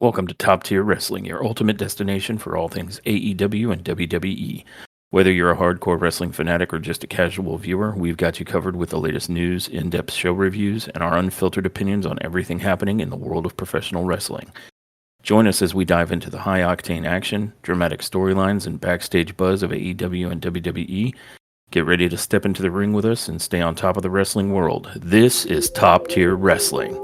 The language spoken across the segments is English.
Welcome to Top Tier Wrestling, your ultimate destination for all things AEW and WWE. Whether you're a hardcore wrestling fanatic or just a casual viewer, we've got you covered with the latest news, in-depth show reviews, and our unfiltered opinions on everything happening in the world of professional wrestling. Join us as we dive into the high-octane action, dramatic storylines, and backstage buzz of AEW and WWE. Get ready to step into the ring with us and stay on top of the wrestling world. This is Top Tier Wrestling.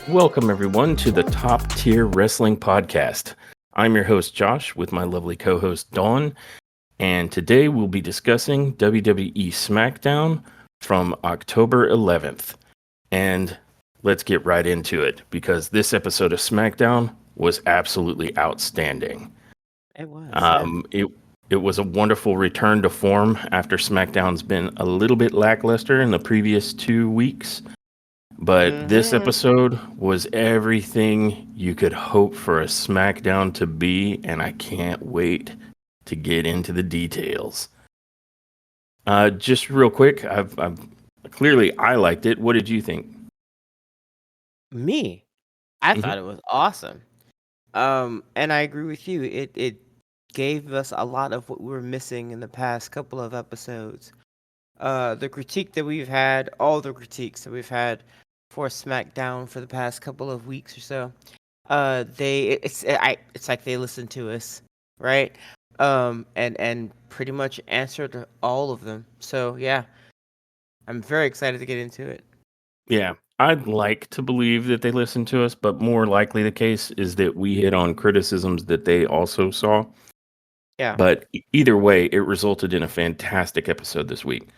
Welcome, everyone, to the Top Tier Wrestling Podcast. I'm your host, Josh, with my lovely co-host, Dawn, and today we'll be discussing WWE Smackdown from October 11th. And let's get right into it, because this episode of Smackdown was absolutely outstanding. It was. It was a wonderful return to form after SmackDown's been a little bit lackluster in the previous 2 weeks. But this episode was everything you could hope for a SmackDown to be, and I can't wait to get into the details. Just real quick, I've clearly I liked it. What did you think? Me, I thought it was awesome. And I agree with you. It gave us a lot of what we were missing in the past couple of episodes. The critique that we've had, all the critiques that we've had for SmackDown for the past couple of weeks or so, it's like they listened to us, right? And pretty much answered all of them. So yeah, I'm very excited to get into it. Yeah, I'd like to believe that they listened to us, but more likely the case is that we hit on criticisms that they also saw. Yeah. But either way, it resulted in a fantastic episode this week.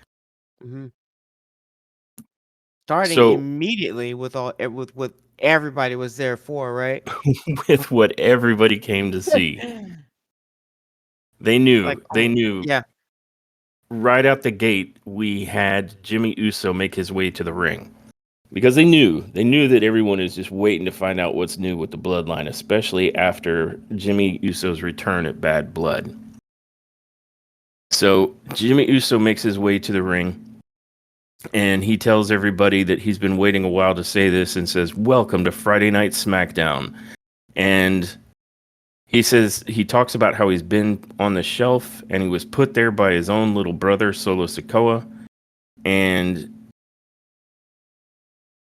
Starting immediately with what everybody was there for, right? With what everybody came to see. They knew. Yeah. Right out the gate, we had Jimmy Uso make his way to the ring. Because they knew that everyone is just waiting to find out what's new with the bloodline, especially after Jimmy Uso's return at Bad Blood. So Jimmy Uso makes his way to the ring, and he tells everybody that he's been waiting a while to say this and says, "Welcome to Friday Night Smackdown." And he talks about how he's been on the shelf and he was put there by his own little brother, Solo Sikoa, and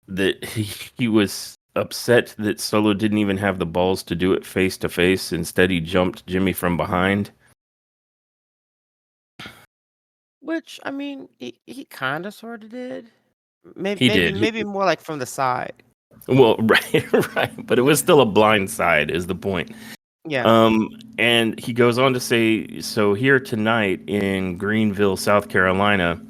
that he was upset that Solo didn't even have the balls to do it face to face. Instead, he jumped Jimmy from behind. Which, I mean, he kind of sort of did. Maybe more like from the side. Well, right. But it was still a blind side is the point. Yeah. And he goes on to say, so here tonight in Greenville, South Carolina,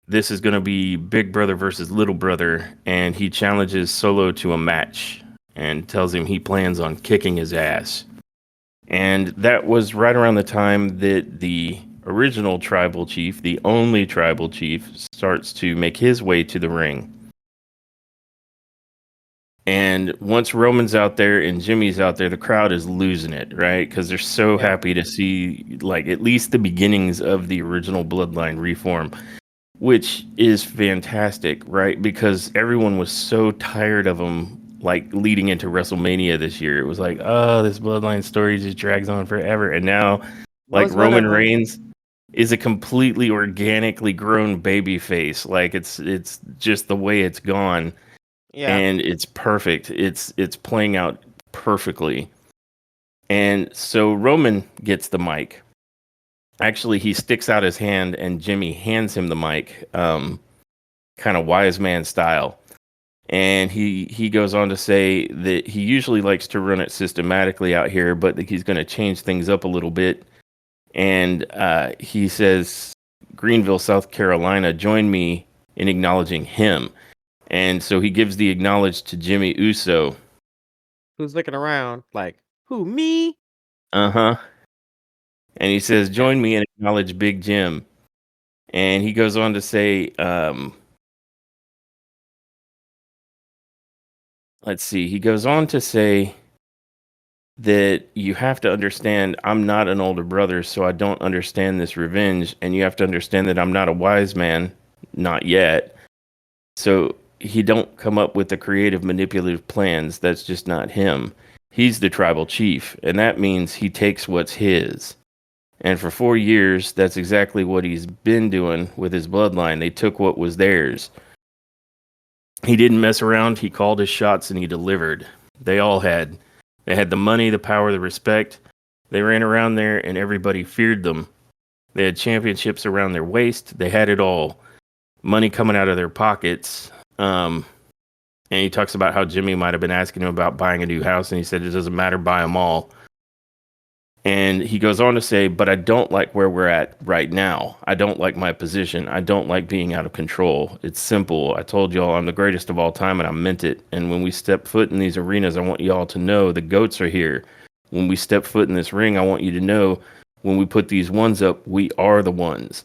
this is going to be Big Brother versus Little Brother, and he challenges Solo to a match and tells him he plans on kicking his ass. And that was right around the time that the original tribal chief, the only tribal chief, starts to make his way to the ring. And once Roman's out there and Jimmy's out there, the crowd is losing it, right? Because they're so happy to see, like, at least the beginnings of the original Bloodline reform, which is fantastic, right? Because everyone was so tired of them, like, leading into WrestleMania this year. It was like, oh, this Bloodline story just drags on forever. And now, like, Roman Reigns is a completely organically grown baby face. Like, it's just the way it's gone. Yeah. And it's perfect. It's playing out perfectly. And so Roman gets the mic. Actually, he sticks out his hand and Jimmy hands him the mic, kind of wise man style. And he goes on to say that he usually likes to run it systematically out here, but that he's going to change things up a little bit. And he says, Greenville, South Carolina, join me in acknowledging him. And so he gives the acknowledge to Jimmy Uso. Who's looking around like, who, me? Uh-huh. And he says, Yeah. "Join me and acknowledge Big Jim." And he goes on to say, let's see. He goes on to say that you have to understand I'm not an older brother, so I don't understand this revenge, and you have to understand that I'm not a wise man, not yet. So he don't come up with the creative manipulative plans. That's just not him. He's the tribal chief, and that means he takes what's his. And for 4 years, that's exactly what he's been doing with his bloodline. They took what was theirs. He didn't mess around. He called his shots and he delivered. They all had. They had the money, the power, the respect. They ran around there and everybody feared them. They had championships around their waist. They had it all. Money coming out of their pockets. And he talks about how Jimmy might have been asking him about buying a new house, and he said it doesn't matter, buy them all. And he goes on to say, but I don't like where we're at right now. I don't like my position. I don't like being out of control. It's simple. I told y'all I'm the greatest of all time, and I meant it. And when we step foot in these arenas, I want y'all to know the goats are here. When we step foot in this ring, I want you to know when we put these ones up, we are the ones.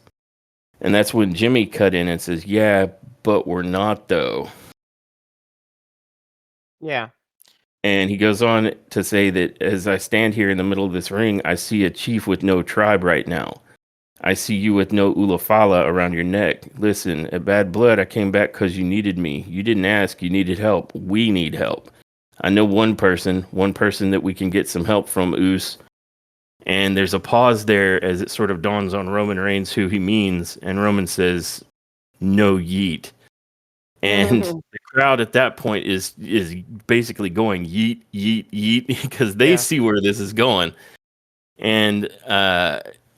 And that's when Jimmy cut in and says, yeah, but we're not, though. Yeah. And he goes on to say that as I stand here in the middle of this ring, I see a chief with no tribe right now. I see you with no ulafala around your neck. Listen, at Bad Blood, I came back because you needed me. You didn't ask, you needed help. We need help. I know one person that we can get some help from, Oos. And there's a pause there as it sort of dawns on Roman Reigns who he means. And Roman says, no yeet. And the crowd at that point is basically going yeet, yeet, yeet because they Yeah. see where this is going. And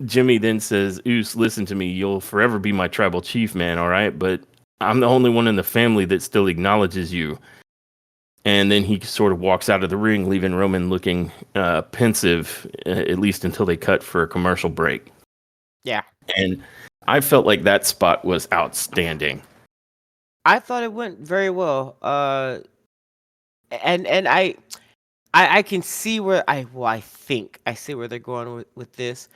Jimmy then says, Oos, listen to me. You'll forever be my tribal chief, man, all right? But I'm the only one in the family that still acknowledges you. And then he sort of walks out of the ring, leaving Roman looking pensive, at least until they cut for a commercial break. Yeah. And I felt like that spot was outstanding. I thought it went very well. And I can see where I think I see where they're going with this.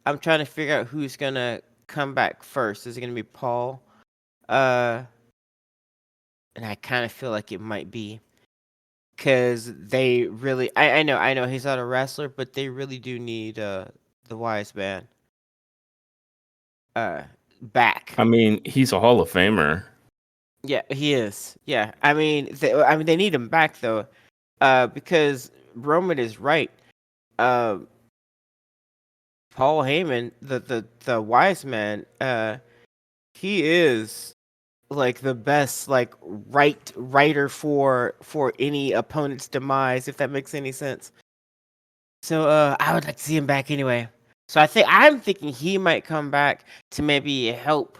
I'm trying to figure out who's gonna come back first. Is it gonna be Paul? And I kind of feel like it might be because they really. I know he's not a wrestler, but they really do need the wise man back. I mean, he's a Hall of Famer. Yeah, he is. Yeah, I mean they need him back though, because Roman is right. Um, Paul Heyman, the wise man, he is like the best like writer for any opponent's demise, if that makes any sense. So I would like to see him back anyway. So I'm thinking he might come back to maybe help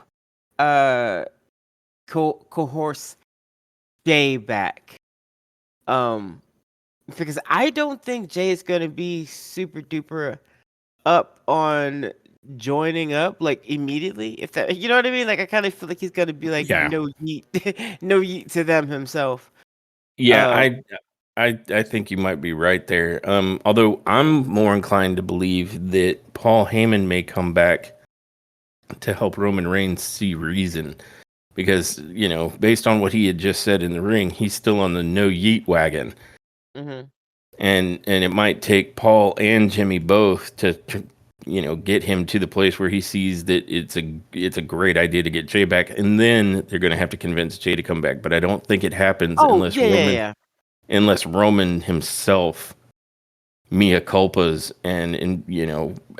uh coerce Jay back. Because I don't think Jay is gonna be super duper up on joining up like immediately. If that, you know what I mean? Like I kind of feel like he's gonna be like Yeah. no yeet, no yeet to them himself. Yeah, Uh, I think you might be right there. Although I'm more inclined to believe that Paul Heyman may come back to help Roman Reigns see reason. Because, based on what he had just said in the ring, he's still on the no yeet wagon. mhm. And it might take Paul and Jimmy both to get him to the place where he sees that it's a great idea to get Jay back, and then they're going to have to convince Jay to come back. But I don't think it happens Oh yeah. unless Roman himself mea culpas and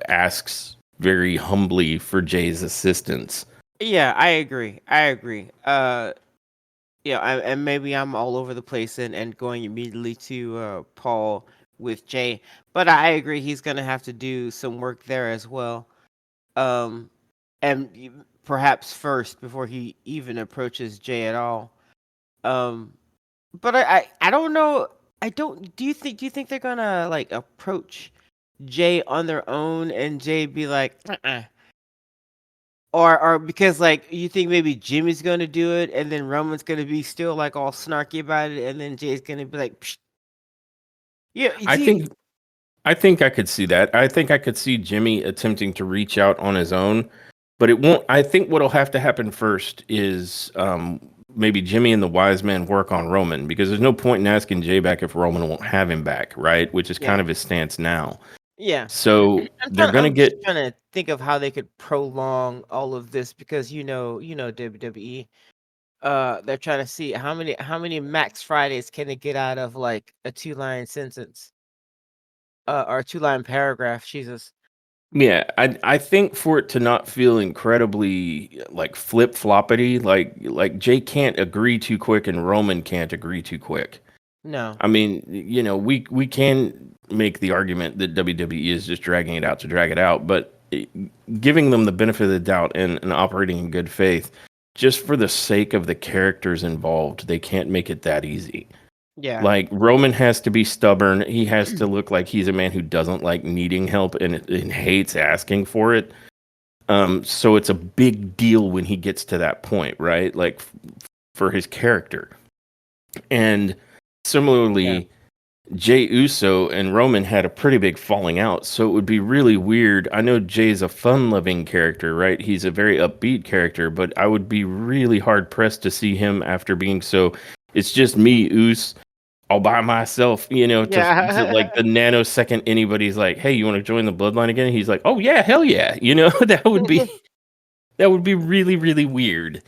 asks very humbly for Jay's assistance. Yeah, I agree. Yeah, and maybe I'm all over the place and going immediately to Paul with Jay, but I agree he's gonna have to do some work there as well. Um, and perhaps first before he even approaches Jay at all. Um, but I don't know. I don't. Do you think they're gonna like approach Jay on their own and Jay be like, or because like you think maybe Jimmy's gonna do it and then Roman's gonna be still like all snarky about it and then Jay's gonna be like, Psh. Yeah, I think I think I could see that. I think I could see Jimmy attempting to reach out on his own, but it won't. I think what'll have to happen first is maybe Jimmy and the Wise Men work on Roman, because there's no point in asking Jay back if Roman won't have him back, right? Which is kind Yeah. of his stance now. Yeah. So they're gonna I'm just get. trying to think of how they could prolong all of this because WWE. They're trying to see how many Max Fridays can they get out of like a 2-line sentence, or a 2-line paragraph. Jesus. Yeah, I think for it to not feel incredibly like flip floppity, like Jay can't agree too quick and Roman can't agree too quick. No. I mean, we can make the argument that WWE is just dragging it out to drag it out, but giving them the benefit of the doubt and operating in good faith, just for the sake of the characters involved, they can't make it that easy. Yeah. Like Roman has to be stubborn. He has to look like he's a man who doesn't like needing help and hates asking for it. So it's a big deal when he gets to that point, right? Like for his character. And Yeah. similarly, Jey Uso and Roman had a pretty big falling out, so it would be really weird. I know Jay's a fun-loving character, right? He's a very upbeat character, but I would be really hard pressed to see him after being so. It's just me, Us, all by myself, to like Yeah. the nanosecond anybody's like, "Hey, you want to join the Bloodline again?" He's like, "Oh yeah, hell yeah!" That would be really really weird.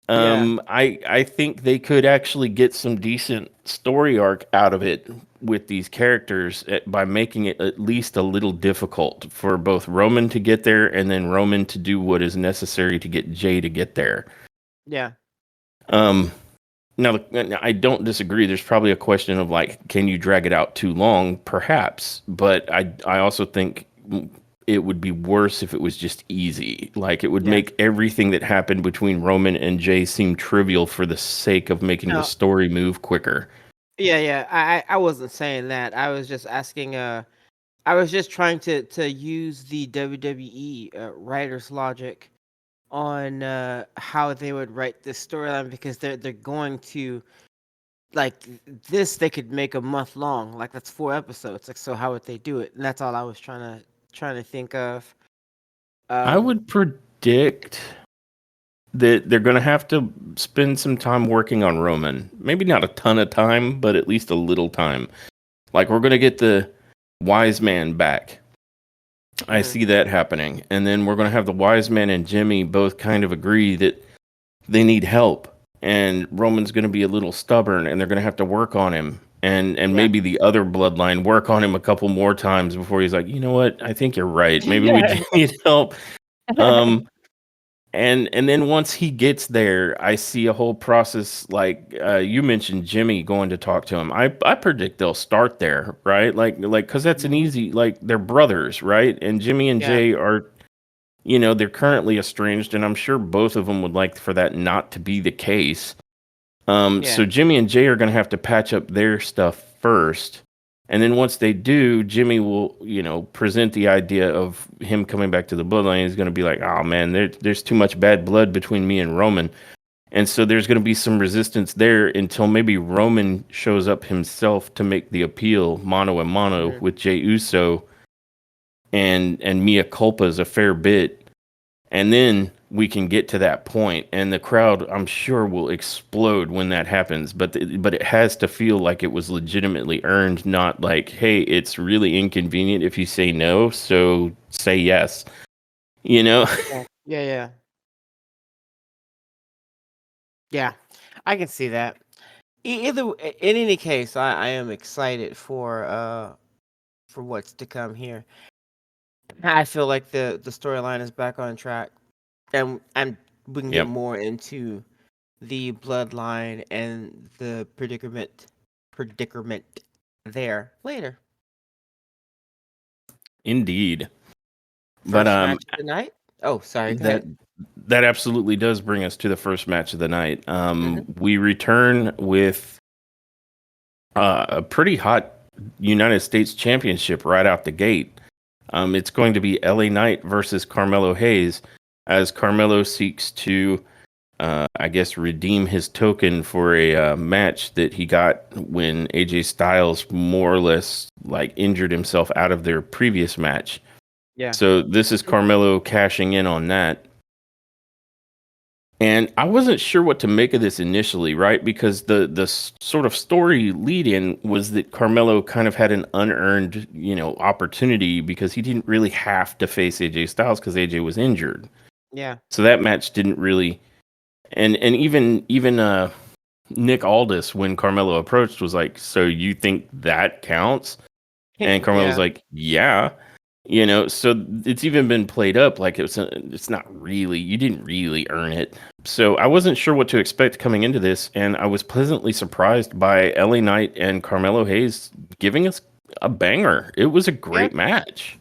Yeah. I think they could actually get some decent story arc out of it with these characters by making it at least a little difficult for both Roman to get there and then Roman to do what is necessary to get Jay to get there. Yeah. Um, Now I don't disagree. There's probably a question of like, can you drag it out too long? Perhaps, but I also think it would be worse if it was just easy. Like it would Yeah. make everything that happened between Roman and Jay seem trivial for the sake of making the No. story move quicker. Yeah. Yeah. I wasn't saying that. I was just asking. I was just trying to use the WWE writers' logic on how they would write this storyline because they're going to like this. They could make a month long. Like that's 4 episodes. Like so, how would they do it? And that's all I was trying to think of. I Um. would predict that they're going to have to spend some time working on Roman. Maybe not a ton of time, but at least a little time. Like we're going to get the wise man back. I Mhm. see that happening. And then we're going to have the wise man and Jimmy both kind of agree that they need help. And Roman's going to be a little stubborn and they're going to have to work on him. And Yeah. maybe the other bloodline work on him a couple more times before he's like, you know what? I think you're right. Maybe we do Yeah. need help. Um, and then once he gets there, I see a whole process like you mentioned Jimmy going to talk to him. I predict they'll start there, right? Like cuz that's an Mhm. easy like they're brothers, right? And Jimmy and Yeah. Jay are they're currently estranged and I'm sure both of them would like for that not to be the case. Yeah. So Jimmy and Jay are going to have to patch up their stuff first. And then once they do, Jimmy will, present the idea of him coming back to the bloodline. He's going to be like, oh man, there's too much bad blood between me and Roman. And so there's going to be some resistance there until maybe Roman shows up himself to make the appeal mano a mano Mhm. with Jey Uso and Mia Culpa's a fair bit, and then we can get to that point and the crowd I'm sure will explode when that happens, but it has to feel like it was legitimately earned, not like, hey, it's really inconvenient if you say no, so say yes, you know. Yeah. Yeah. Yeah. Yeah. I can see that. In any case, I am excited for what's to come here. I feel like the storyline is back on track, and we can get Yep, more into the bloodline and the predicament there later. indeed. But First match of the night. Oh, sorry. Go that ahead. that absolutely does bring us to the first match of the night. Hmm. We return with a pretty hot United States Championship right out the gate. It's going to be LA Knight versus Carmelo Hayes as Carmelo seeks to I guess, redeem his token for a match that he got when AJ Styles more or less like injured himself out of their previous match. Yeah. So this is Carmelo cashing in on that. And I wasn't sure what to make of this initially, right? Because the sort of story lead in was that Carmelo kind of had an unearned, opportunity because he didn't really have to face AJ Styles because AJ was injured. Yeah. So that match didn't really, and even Nick Aldis, when Carmelo approached, was like, "So you think that counts?" And Carmelo's Yeah. like, "Yeah." So it's even been played up like it's not really, you didn't really earn it. So I wasn't sure what to expect coming into this, and I was pleasantly surprised by LA Knight and Carmelo Hayes giving us a banger. It was a Yeah. great match.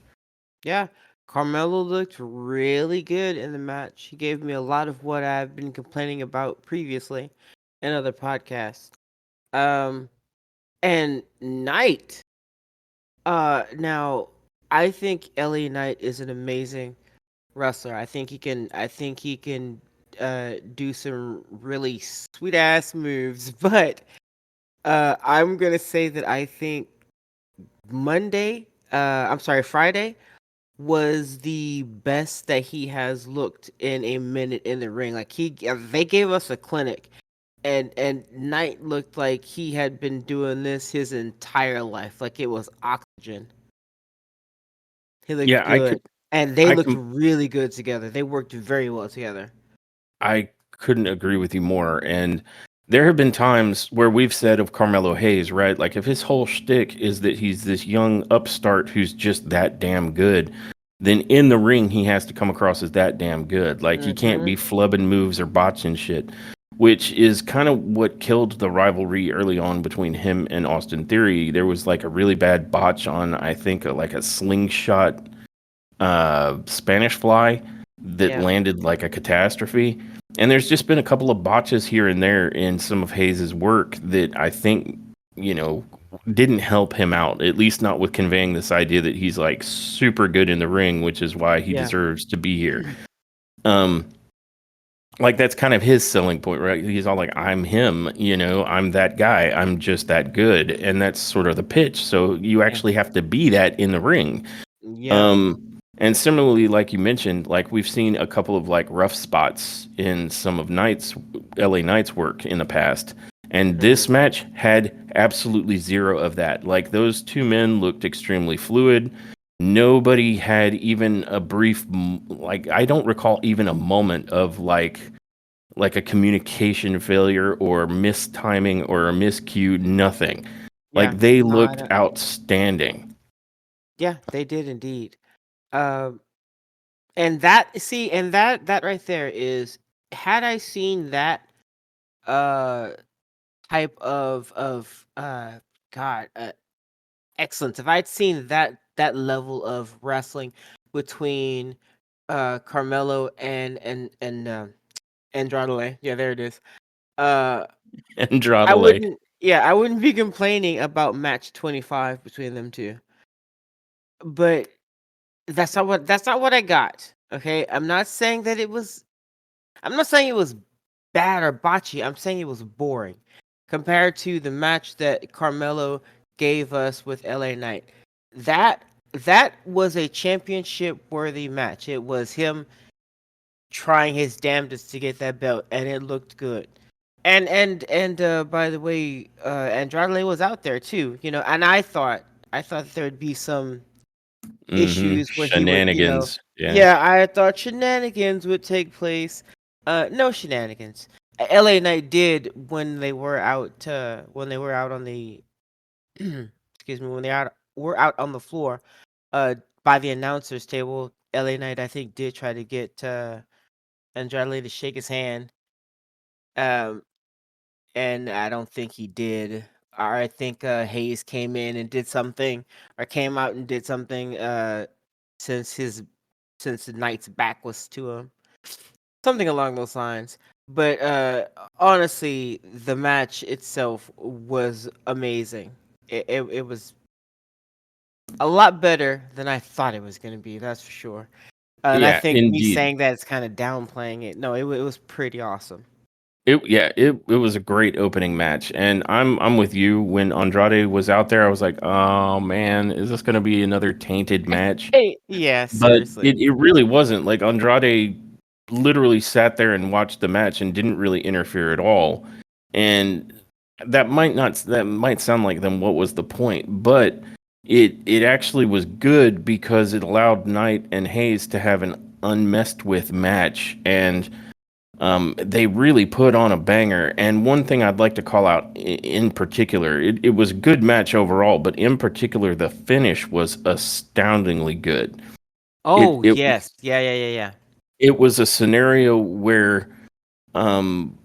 Yeah. Carmelo looked really good in the match. He gave me a lot of what I've been complaining about previously in other podcasts. Um, and Knight. Now I think LA Knight is an amazing wrestler. I think he can do some really sweet ass moves, but I'm gonna say that I think Friday was the best that he has looked in a minute in the ring. Like they gave us a clinic, and Knight looked like he had been doing this his entire life. Like it was oxygen. He looked Yeah, good, and they I looked can really good together. They worked very well together. I couldn't agree with you more. And there have been times where we've said of Carmelo Hayes, right? Like if his whole shtick is that he's this young upstart who's just that damn good, then in the ring he has to come across as that damn good. Like he can't Hmm. be flubbing moves or botching shit, which is kind of what killed the rivalry early on between him and Austin Theory. There was like a really bad botch on, I think, like a slingshot Spanish fly that Yeah, landed like a catastrophe. And there's just been a couple of botches here and there in some of Hayes's work that I think, you know, didn't help him out, at least not with conveying this idea that he's like super good in the ring, which is why he yeah, deserves to be here. Um, like that's kind of his selling point, right? He's all like, I'm him, I'm that guy, I'm just that good. And that's sort of the pitch. So you yeah, actually have to be that in the ring. yeah, And similarly, like you mentioned, like we've seen a couple of like rough spots in some of LA Knight's work in the past. And hmm, this match had absolutely zero of that. Like those two men looked extremely fluid. Nobody had even a brief, like I don't recall even a moment of like a communication failure or mistiming or a miscue, nothing. yeah. Like they Not looked a, outstanding. yeah, they did indeed. Um, and that right there is, had I seen that uh type of God excellence, if I'd seen that level of wrestling between Carmelo and Andrade, yeah, there it is. Uh, I Andrade. wouldn't, yeah, I wouldn't be complaining about match 25 between them two. But that's not what I got. Okay, I'm not saying it was bad or botchy. I'm saying it was boring compared to the match that Carmelo gave us with LA Knight. That that was a championship worthy match. It was him trying his damnedest to get that belt, and it looked good. And by the way, Andrade was out there too, and I thought there'd be some issues where he would, Shenanigans. Yeah. yeah, I thought shenanigans would take place. No shenanigans. LA Knight did when they were out on the excuse me, when they were out on the floor by the announcers table. LA Knight, I think, did try to get Andrade to shake his hand. Um and I don't think he did. Or I think Hayes came in and did something, or came out and did something since his since the Knight's back was to him. Something along those lines. But honestly, the match itself was amazing. It was a lot better than I thought it was going to be. That's for sure. And I Yeah, think me indeed. saying that is kind of downplaying it. No, it was pretty awesome. it was a great opening match, and I'm with you. When Andrade was out there, I was like, oh man, is this going to be another tainted match? Hey, yeah, But seriously. it really wasn't. Like Andrade literally sat there and watched the match and didn't really interfere at all. And that might sound like then what was the point? But it actually was good because it allowed Knight and Hayes to have an unmessed with match, and they really put on a banger. And one thing I'd like to call out in particular, it was a good match overall, but in particular, the finish was astoundingly good. It Oh, it yes. Yeah, yeah, yeah, yeah. it was a scenario where um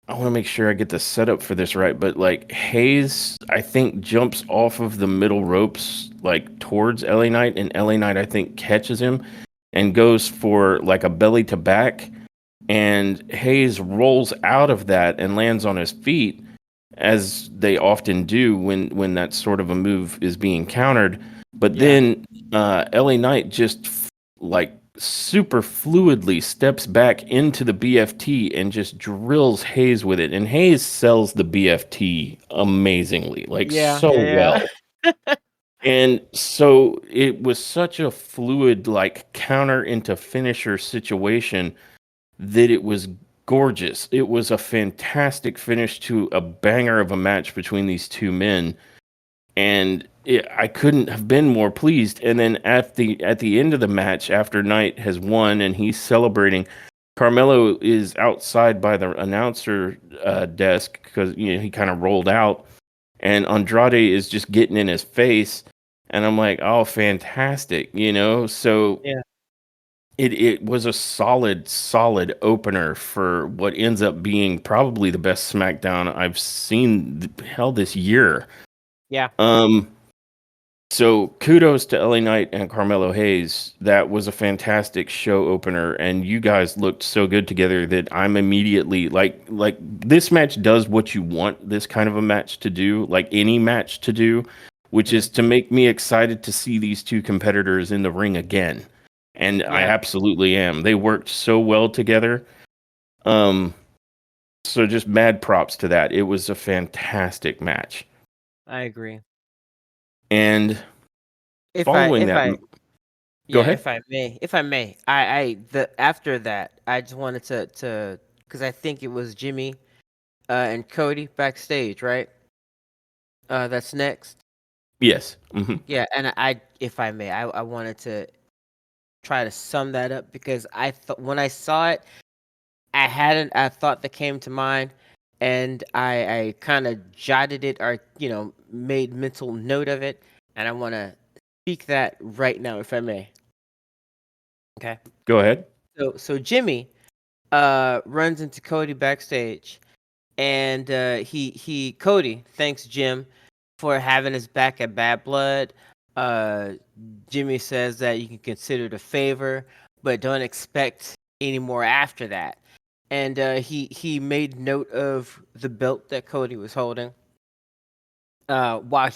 I want to make sure I get the setup for this right, but like Hayes, I think jumps off of the middle ropes like towards LA Knight, and LA Knight I think catches him and goes for like a belly to back, and Hayes rolls out of that and lands on his feet, as they often do when that sort of a move is being countered. But Yeah. then LA Knight just like super fluidly steps back into the BFT and just drills Hayes with it. And Hayes sells the BFT amazingly, like Yeah, so yeah, well. And so it was such a fluid, like counter into finisher situation that it was gorgeous. It was a fantastic finish to a banger of a match between these two men, and I couldn't have been more pleased. And then at the end of the match, after Knight has won and he's celebrating, Carmelo is outside by the announcer desk because he kind of rolled out, and Andrade is just getting in his face, and I'm like, oh, fantastic, So yeah. it was a solid opener for what ends up being probably the best SmackDown I've seen held this year. Yeah. Um, so kudos to LA Knight and Carmelo Hayes. That was a fantastic show opener, and you guys looked so good together that I'm immediately like this match does what you want this kind of a match to do, like any match to do, which Mhm. is to make me excited to see these two competitors in the ring again. And I Yeah, absolutely am. They worked so well together. Um, so just mad props to that. It was a fantastic match. I agree. And If I following if that, I go yeah, ahead. if I may, I the after that, I just wanted to because I think it was Jimmy and Cody backstage, right? That's next. Yes. Hmm. Yeah, and I if I may, I wanted to try to sum that up because I thought when I saw it, I had a thought that came to mind, and I kind of jotted it or made mental note of it, and I want to speak that right now, if I may. Okay. Go ahead. So Jimmy runs into Cody backstage, and he Cody thanks Jim for having his back at Bad Blood. Uh, Jimmy says that you can consider it a favor, but don't expect any more after that. And he made note of the belt that Cody was holding. While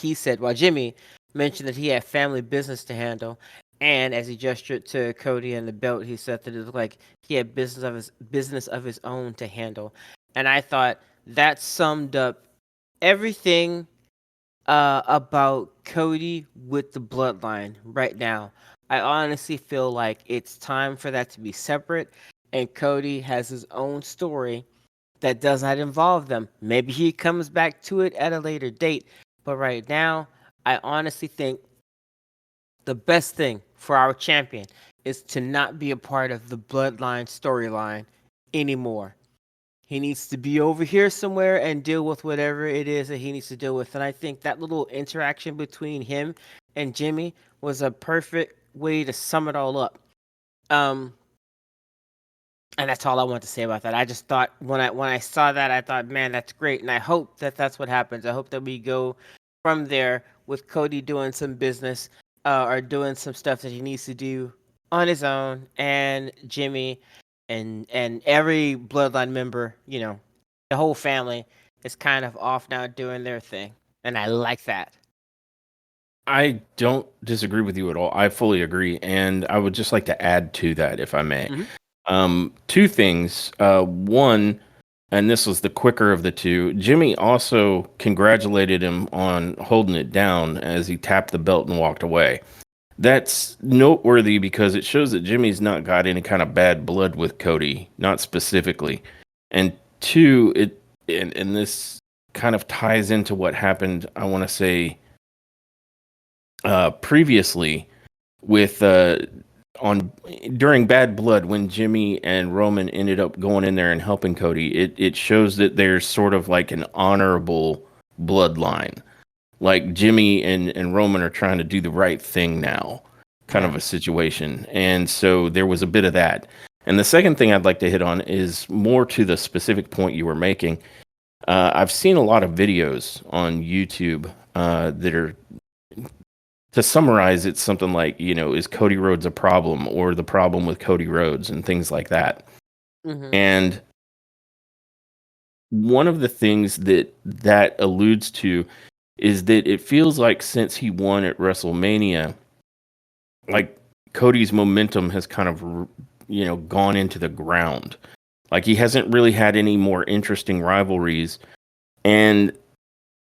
Jimmy mentioned that he had family business to handle, and as he gestured to Cody and the belt, he said that it looked like he had business of his own to handle. And I thought that summed up everything about Cody with the bloodline right now. I honestly feel like it's time for that to be separate, and Cody has his own story that does not involve them. Maybe he comes back to it at a later date, but right now, I honestly think the best thing for our champion is to not be a part of the bloodline storyline anymore. He needs to be over here somewhere and deal with whatever it is that he needs to deal with. And I think that little interaction between him and Jimmy was a perfect way to sum it all up. Um, and that's all I want to say about that. I just thought when I saw that, I thought, man, that's great, and I hope that that's what happens. I hope that we go from there with Cody doing some business or doing some stuff that he needs to do on his own, and Jimmy and every Bloodline member, the whole family is kind of off now doing their thing, and I like that. I don't disagree with you at all. I fully agree, and I would just like to add to that, if I may. Hmm. Two things. One. and this was the quicker of the two. Jimmy also congratulated him on holding it down as he tapped the belt and walked away. That's noteworthy because it shows that Jimmy's not got any kind of bad blood with Cody, not specifically. And two, and this kind of ties into what happened, I want to say, previously with on during Bad Blood when Jimmy and Roman ended up going in there and helping Cody. It shows that there's sort of like an honorable bloodline, like Jimmy and Roman are trying to do the right thing now, kind of a situation. And so there was a bit of that. And the second thing I'd like to hit on is more to the specific point you were making. I've seen a lot of videos on YouTube that are, to summarize, it's something like, is Cody Rhodes a problem or the problem with Cody Rhodes and things like that. Mm-hmm. And one of the things that alludes to is that it feels like since he won at WrestleMania, like Cody's momentum has kind of, gone into the ground. Like he hasn't really had any more interesting rivalries. And,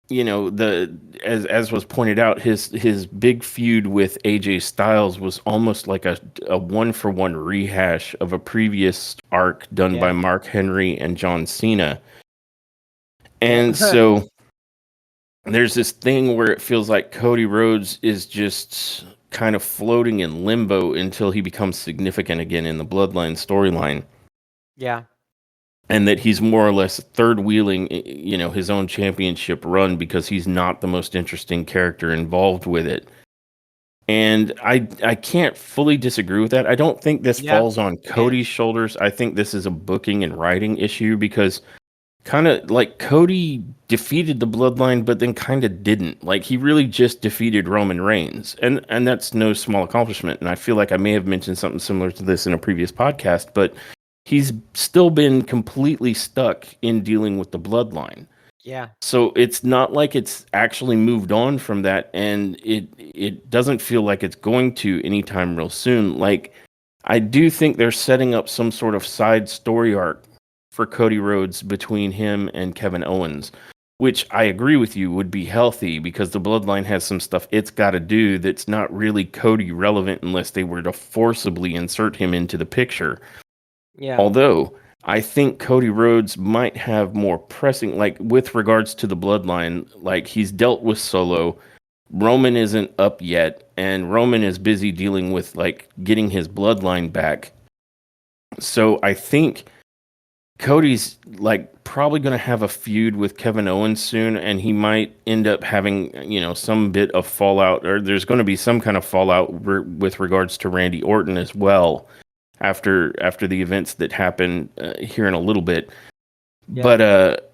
as was pointed out, his big feud with AJ Styles was almost like a 1-for-1 rehash of a previous arc done by Mark Henry and John Cena. And so there's this thing where it feels like Cody Rhodes is just kind of floating in limbo until he becomes significant again in the Bloodline storyline. Yeah. And that he's more or less third wheeling, his own championship run because he's not the most interesting character involved with it. And I can't fully disagree with that. I don't think this falls on Cody's shoulders. I think this is a booking and writing issue because kind of like Cody defeated the Bloodline, but then kind of didn't. Like he really just defeated Roman Reigns, and that's no small accomplishment. And I feel like I may have mentioned something similar to this in a previous podcast, but he's still been completely stuck in dealing with the Bloodline. Yeah. So it's not like it's actually moved on from that, and it doesn't feel like it's going to anytime real soon. Like I do think they're setting up some sort of side story arc for Cody Rhodes between him and Kevin Owens, which I agree with you would be healthy because the Bloodline has some stuff it's got to do that's not really Cody relevant unless they were to forcibly insert him into the picture. Yeah. Although I think Cody Rhodes might have more pressing, like with regards to the Bloodline, like he's dealt with Solo. Roman isn't up yet, and Roman is busy dealing with like getting his Bloodline back. So I think Cody's like probably going to have a feud with Kevin Owens soon, and he might end up having, some bit of fallout, or there's going to be some kind of fallout with regards to Randy Orton as well after the events that happen here in a little bit. Yeah. But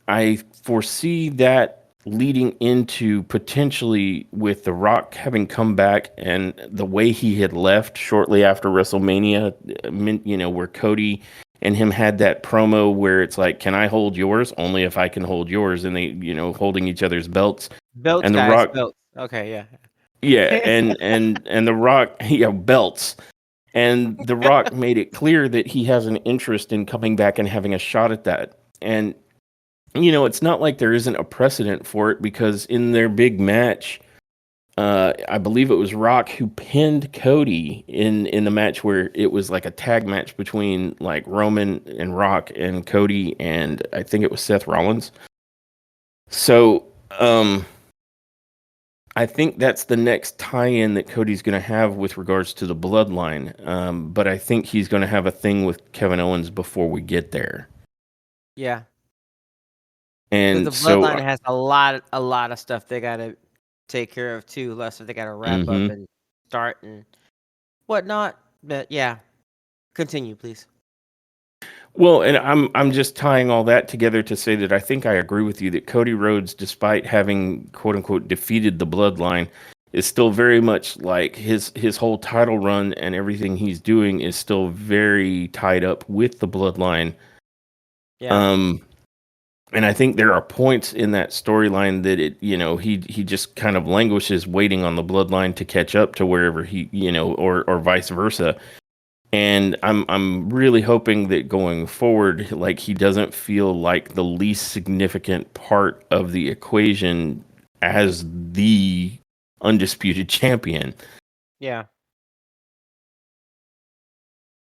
I foresee that leading into potentially with The Rock having come back and the way he had left shortly after WrestleMania, where Cody and him had that promo where it's like, can I hold yours? Only if I can hold yours. And they, holding each other's belts. Belts, and The guys, Rock, belts. Okay, yeah. Yeah, and The Rock, belts. And The Rock made it clear that he has an interest in coming back and having a shot at that. And, it's not like there isn't a precedent for it because in their big match, I believe it was Rock who pinned Cody in the match where it was like a tag match between like Roman and Rock and Cody and I think it was Seth Rollins. So I think that's the next tie-in that Cody's going to have with regards to the Bloodline. But I think he's going to have a thing with Kevin Owens before we get there. Yeah. And the Bloodline has a lot of stuff they got to take care of too. Less if they got to wrap up and start and whatnot. But yeah, continue, please. Well, and I'm just tying all that together to say that I think I agree with you that Cody Rhodes, despite having quote unquote defeated the Bloodline, is still very much like his whole title run and everything he's doing is still very tied up with the Bloodline. Yeah. And I think there are points in that storyline that he just kind of languishes waiting on the Bloodline to catch up to wherever he, or vice versa. And I'm really hoping that going forward, like he doesn't feel like the least significant part of the equation as the undisputed champion. Yeah.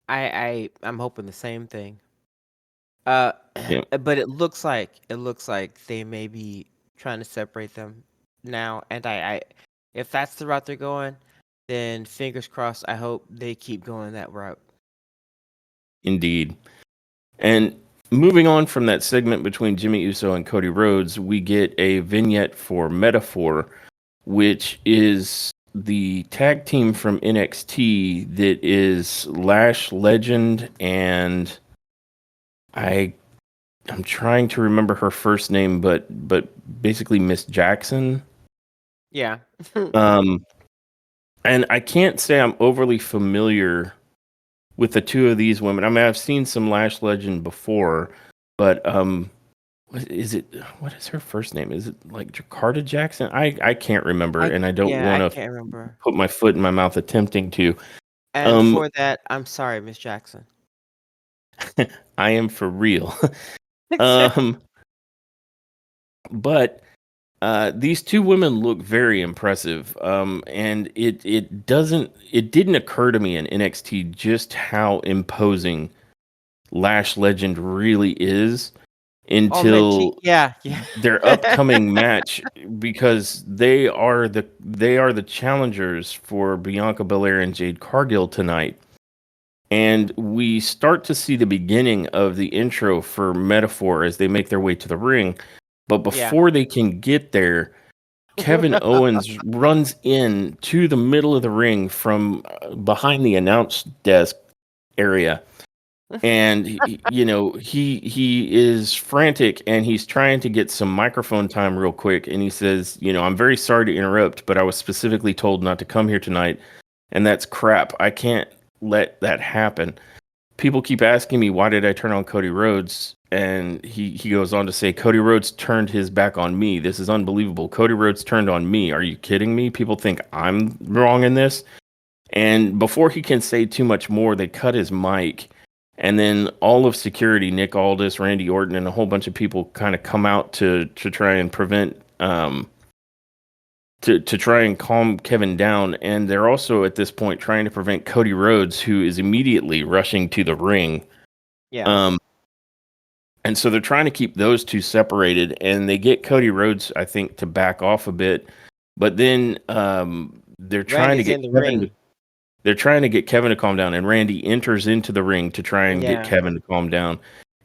I'm hoping the same thing. Uh, Yeah, but it looks like they may be trying to separate them now, and if that's the route they're going, then fingers crossed. I hope they keep going that route. indeed. And moving on from that segment between Jimmy Uso and Cody Rhodes, we get a vignette for Metaphor, which is the tag team from NXT that is Lash Legend and I I'm trying to remember her first name, but basically Miss Jackson. Yeah. Um, and I can't say I'm overly familiar with the two of these women. I mean, I've seen some Lash Legend before, but what is it? What is her first name? Is it like Jakarta Jackson? I can't remember, and I don't I want to can't remember. put my foot in my mouth attempting to. And Um, for that, I'm sorry, Miss Jackson. I am for real. um, but these two women look very impressive. And it didn't occur to me in NXT just how imposing Lash Legend really is Oh man, until yeah, yeah. their upcoming match, because they are the challengers for Bianca Belair and Jade Cargill tonight. And we start to see the beginning of the intro for Metaphor as they make their way to the ring. But Yeah. before they can get there, Kevin Owens runs in to the middle of the ring from behind the announce desk area, and he is frantic and he's trying to get some microphone time real quick, and he says, I'm very sorry to interrupt, but I was specifically told not to come here tonight, and that's crap. I can't let that happen. People keep asking me why did I turn on Cody Rhodes, and he goes on to say Cody Rhodes turned his back on me. This is unbelievable. Cody Rhodes turned on me. Are you kidding me? People think I'm wrong in this. And before he can say too much more, they cut his mic. And then all of security, Nick Aldis, Randy Orton, and a whole bunch of people kind of come out to try and prevent to try and calm Kevin down. And they're also at this point trying to prevent Cody Rhodes, who is immediately rushing to the ring. Yeah. Um, and so they're trying to keep those two separated, and they get Cody Rhodes, I think, to back off a bit. But then they're trying to Randy's get in the Kevin to ring. They're trying to get Kevin to calm down, and Randy enters into the ring to try and get Yeah. Kevin to calm down.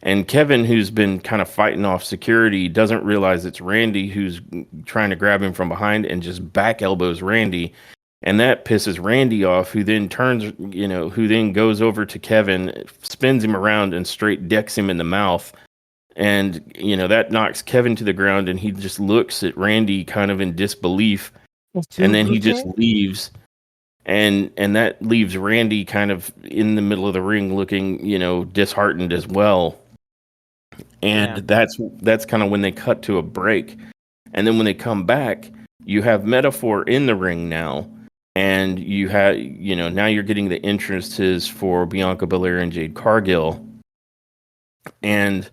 And Kevin, who's been kind of fighting off security, doesn't realize it's Randy who's trying to grab him from behind and just back elbows Randy. And that pisses Randy off, who then who then goes over to Kevin, spins him around, and straight decks him in the mouth. And, that knocks Kevin to the ground, and he just looks at Randy kind of in disbelief. And then he just leaves, and that leaves Randy kind of in the middle of the ring looking, disheartened as well. And Yeah. that's kind of when they cut to a break. And then when they come back, you have Metaphor in the ring now, and you have, now you're getting the entrances for Bianca Belair and Jade Cargill. And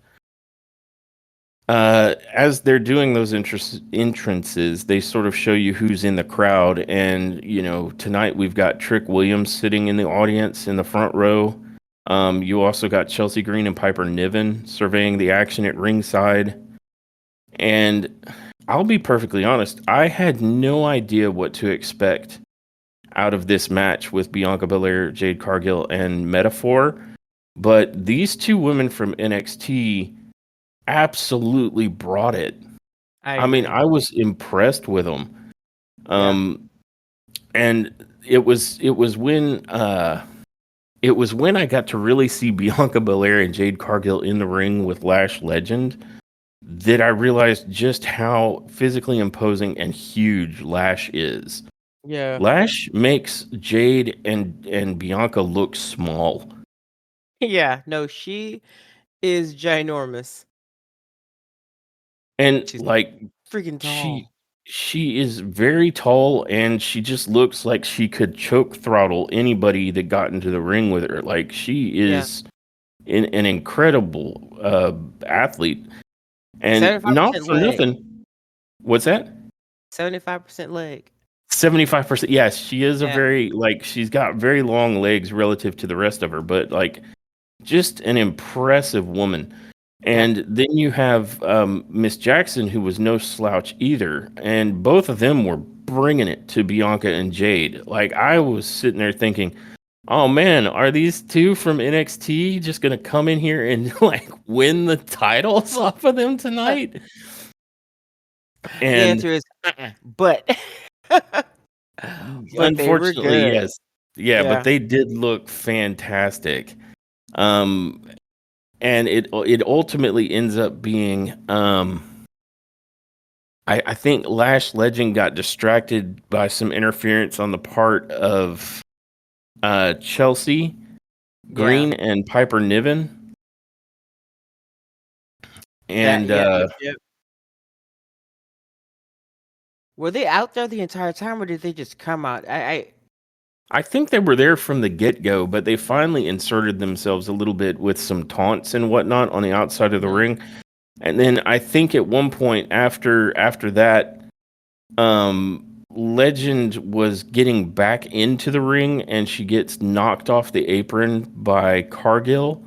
as they're doing those entrances, they sort of show you who's in the crowd. And, tonight we've got Trick Williams sitting in the audience in the front row. You also got Chelsea Green and Piper Niven surveying the action at ringside. And I'll be perfectly honest, I had no idea what to expect out of this match with Bianca Belair, Jade Cargill, and Metaphor. But these two women from NXT absolutely brought it. I I mean, agree. I was impressed with them. Yeah. And it was when I got to really see Bianca Belair and Jade Cargill in the ring with Lash Legend that I realized just how physically imposing and huge Lash is. Yeah. Lash makes Jade and Bianca look small. Yeah. No, she is ginormous. And She's like freaking she tall. She is very tall, and she just looks like she could choke throttle anybody that got into the ring with her. Like, she Yeah. is an incredible athlete, and not 75% for leg. nothing. What's that? 75% leg. 75%. Yes, she is a Yeah. very, like, she's got very long legs relative to the rest of her, but like, just an impressive woman. Yeah. And then you have Miss Jackson, who was no slouch either, and both of them were bringing it to Bianca and Jade. Like, I was sitting there thinking, oh man, are these two from NXT just gonna come in here and like win the titles off of them tonight? The And answer is but but they were unfortunately, good. yes. Yeah, but Yeah. they did look fantastic. Um, and it ultimately ends up being I think Lash Legend got distracted by some interference on the part of Chelsea Yeah. Green and Piper Niven. That And yep, yep, yep. Were they out there the entire time or did they just come out? I think they were there from the get-go, but they finally inserted themselves a little bit with some taunts and whatnot on the outside of the Mhm. ring. And then I think at one point after that, Legend was getting back into the ring and she gets knocked off the apron by Cargill.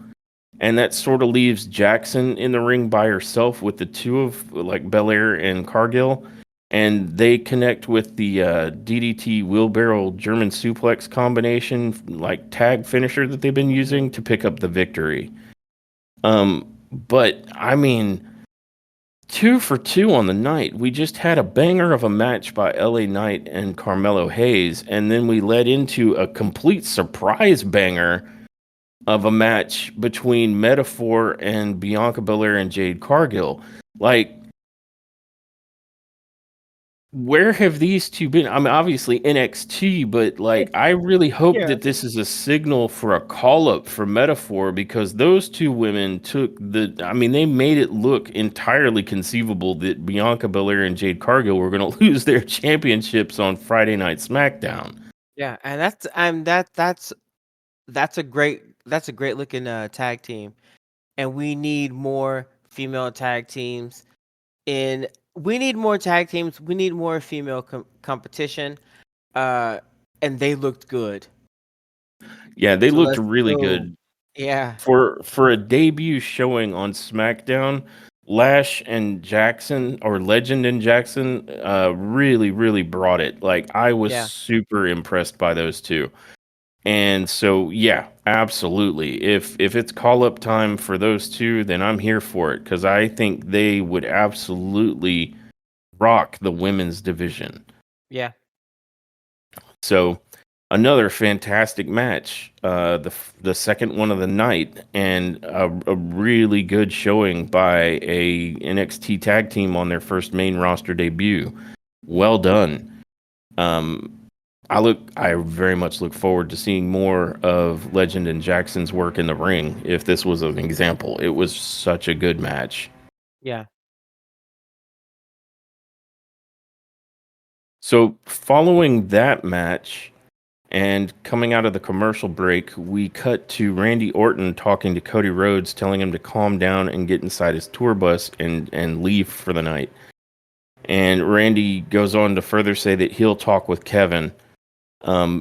And that sort of leaves Jackson in the ring by herself with the two of like Belair and Cargill. And they connect with the DDT wheelbarrow German suplex combination, like tag finisher that they've been using to pick up the victory. But I mean, 2 for 2 on the night. We just had a banger of a match by LA Knight and Carmelo Hayes, and then we led into a complete surprise banger of a match between Metaphor and Bianca Belair and Jade Cargill. Like, where have these two been? I mean, obviously NXT, but like, I really hope Yeah. that this is a signal for a call up for Metaphor because those two women I mean, they made it look entirely conceivable that Bianca Belair and Jade Cargill were going to lose their championships on Friday Night SmackDown. Yeah, and that's a great looking tag team. And we need more female tag teams in we need more tag teams, we need more female competition. Uh and they looked good. Yeah, they So looked let's really go. good. Yeah. For a debut showing on SmackDown, Lash and Jackson or Legend and Jackson really brought it. Like I was Yeah. super impressed by those two. And so yeah, absolutely. If it's call up time for those two, then I'm here for it cuz I think they would absolutely rock the women's division. Yeah. So another fantastic match, the second one of the night, and a really good showing by a NXT tag team on their first main roster debut. Well done. Um, I very much look forward to seeing more of Legend and Jackson's work in the ring. If this was an example, it was such a good match. Yeah. So following that match, and coming out of the commercial break, we cut to Randy Orton talking to Cody Rhodes, telling him to calm down and get inside his tour bus and leave for the night. And Randy goes on to further say that he'll talk with Kevin.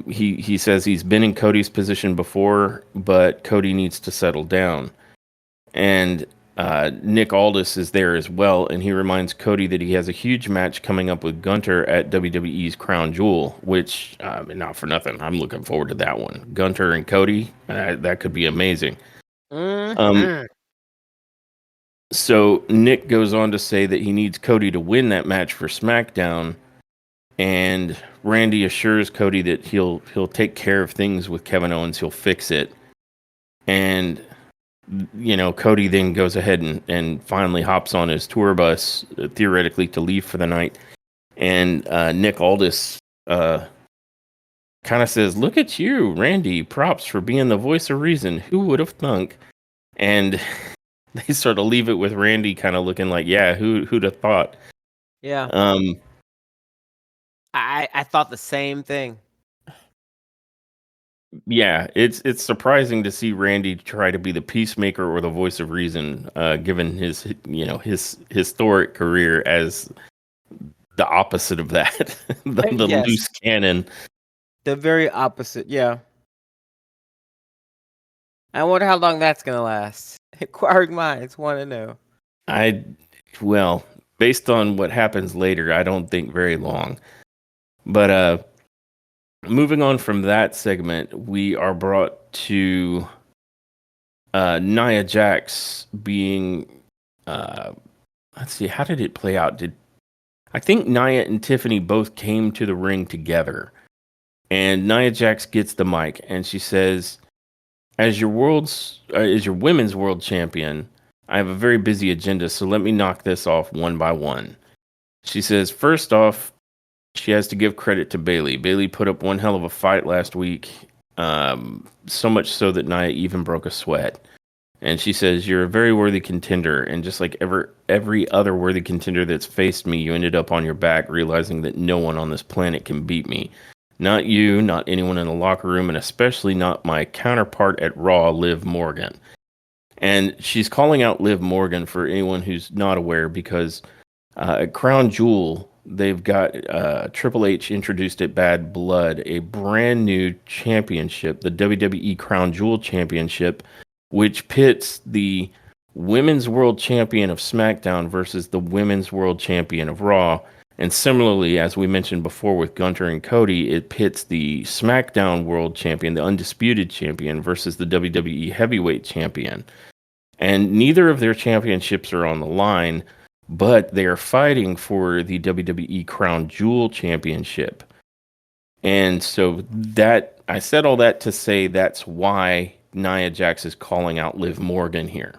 He says he's been in Cody's position before, but Cody needs to settle down. And Nick Aldis is there as well, and he reminds Cody that he has a huge match coming up with Gunter at WWE's Crown Jewel, which, not for nothing, I'm looking forward to that one. Gunter and Cody, that could be amazing. Um, Mhm. so Nick goes on to say that he needs Cody to win that match for SmackDown, and Randy assures Cody that he'll take care of things with Kevin Owens, he'll fix it, and Cody then goes ahead and finally hops on his tour bus, theoretically to leave for the night. And Nick Aldis kind of says, "Look at you, Randy. Props for being the voice of reason. Who would have thunk?" And they sort of leave it with Randy kind of looking like, "Yeah, who'd have thought?" Yeah. Um, I thought the same thing. Yeah, it's surprising to see Randy try to be the peacemaker or the voice of reason, given his his historic career as the opposite of that, the Yes, loose cannon. the very opposite. Yeah. I wonder how long that's gonna last. Inquiring minds want to know. I well, based on what happens later, I don't think very long. But moving on from that segment, we are brought to Nia Jax being uh, let's see, how did it play out? Did I think Nia and Tiffany both came to the ring together, and Nia Jax gets the mic and she says, as your women's world champion, I have a very busy agenda, so let me knock this off one by one." She says, first off, she has to give credit to Bailey. Bailey put up one hell of a fight last week, so much so that Nia even broke a sweat. And she says, "You're a very worthy contender, and just like every other worthy contender that's faced me, you ended up on your back, realizing that no one on this planet can beat me. Not you, not anyone in the locker room, and especially not my counterpart at Raw, Liv Morgan." And she's calling out Liv Morgan for anyone who's not aware, because at Crown Jewel, they've got Triple H introduced at Bad Blood a brand new championship, the WWE Crown Jewel Championship, which pits the Women's World Champion of SmackDown versus the Women's World Champion of Raw. And similarly, as we mentioned before with Gunter and Cody, it pits the SmackDown World Champion, the Undisputed Champion, versus the WWE Heavyweight Champion. And neither of their championships are on the line, but they are fighting for the WWE Crown Jewel Championship. And so that I said all that to say that's why Nia Jax is calling out Liv Morgan here.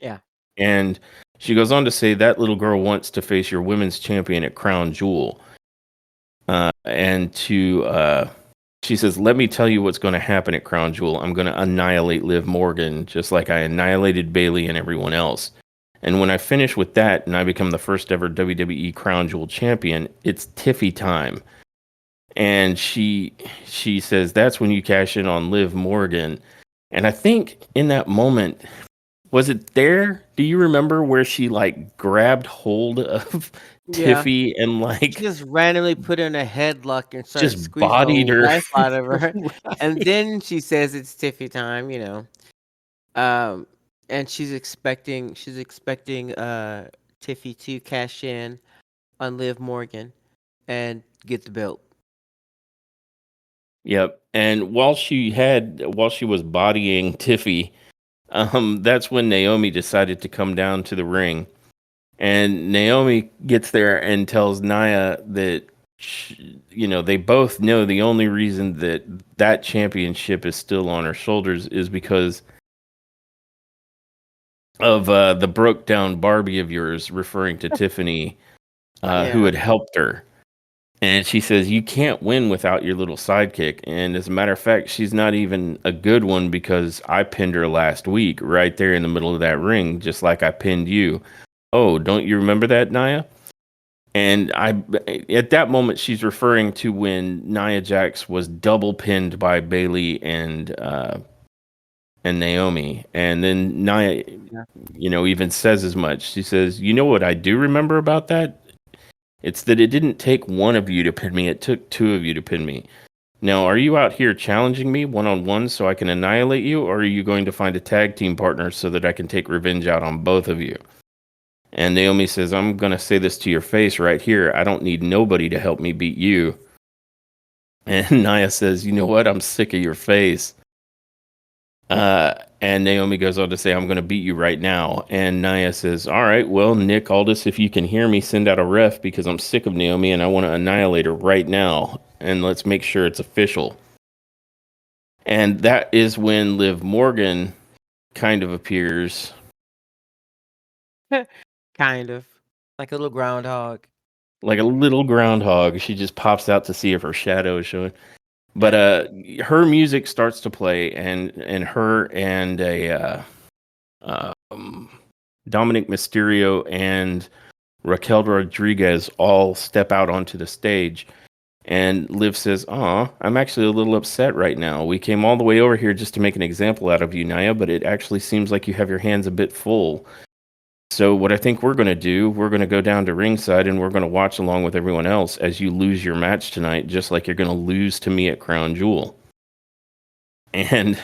Yeah. And she goes on to say that little girl wants to face your women's champion at Crown Jewel. She says, let me tell you what's going to happen at Crown Jewel. I'm going to annihilate Liv Morgan just like I annihilated Bailey and everyone else. And when I finish with that and I become the first ever WWE Crown Jewel champion, it's Tiffy time. And she says that's when you cash in on Liv Morgan. And I think in that moment, was it there? Do you remember where she like grabbed hold of Yeah. Tiffy and She like just randomly put her in a headlock and started just squeezing the bodied her? life out of her. And Right. then she says it's Tiffy time, you know. And she's expecting Tiffy to cash in on Liv Morgan and get the belt. Yep. And while she was bodying Tiffy, that's when Naomi decided to come down to the ring. And Naomi gets there and tells Nia that they both know the only reason that championship is still on her shoulders is because of the broke down Barbie of yours, referring to Tiffany, who Yeah. had helped her. And she says, you can't win without your little sidekick. And as a matter of fact, she's not even a good one because I pinned her last week right there in the middle of that ring, just like I pinned you. Oh, don't you remember that, Nia? And at that moment, she's referring to when Nia Jax was double pinned by Bailey and Naomi. And then Nia, Yeah. even says as much. She says, you know what I do remember about that? It's that it didn't take one of you to pin me, it took two of you to pin me. Now, are you out here challenging me one-on-one so I can annihilate you, or are you going to find a tag team partner so that I can take revenge out on both of you? And Naomi says, I'm going to say this to your face right here. I don't need nobody to help me beat you. And Nia says, you know what? I'm sick of your face. And Naomi goes on to say, I'm going to beat you right now. And Nia says, all right, well, Nick Aldis, if you can hear me, send out a ref because I'm sick of Naomi and I want to annihilate her right now. And let's make sure it's official. And that is when Liv Morgan kind of appears. Kind of. Like a little groundhog. Like a little groundhog. She just pops out to see if her shadow is showing. But her music starts to play, and her and Dominic Mysterio and Raquel Rodriguez all step out onto the stage. And Liv says, "Aw, I'm actually a little upset right now. We came all the way over here just to make an example out of you, Naya, but it actually seems like you have your hands a bit full. So what I think we're going to do, we're going to go down to ringside and we're going to watch along with everyone else as you lose your match tonight, just like you're going to lose to me at Crown Jewel." And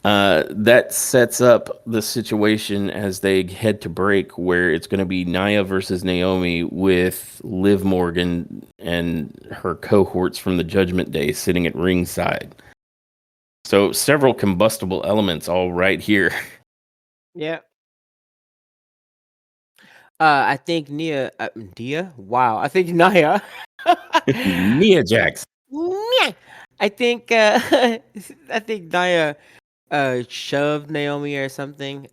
that sets up the situation as they head to break, where it's going to be Nia versus Naomi with Liv Morgan and her cohorts from the Judgment Day sitting at ringside. So several combustible elements all right here. Yeah. I think Nia. Wow, I think Nia. Nia Jax. Nia. I think I think Nia shoved Naomi or something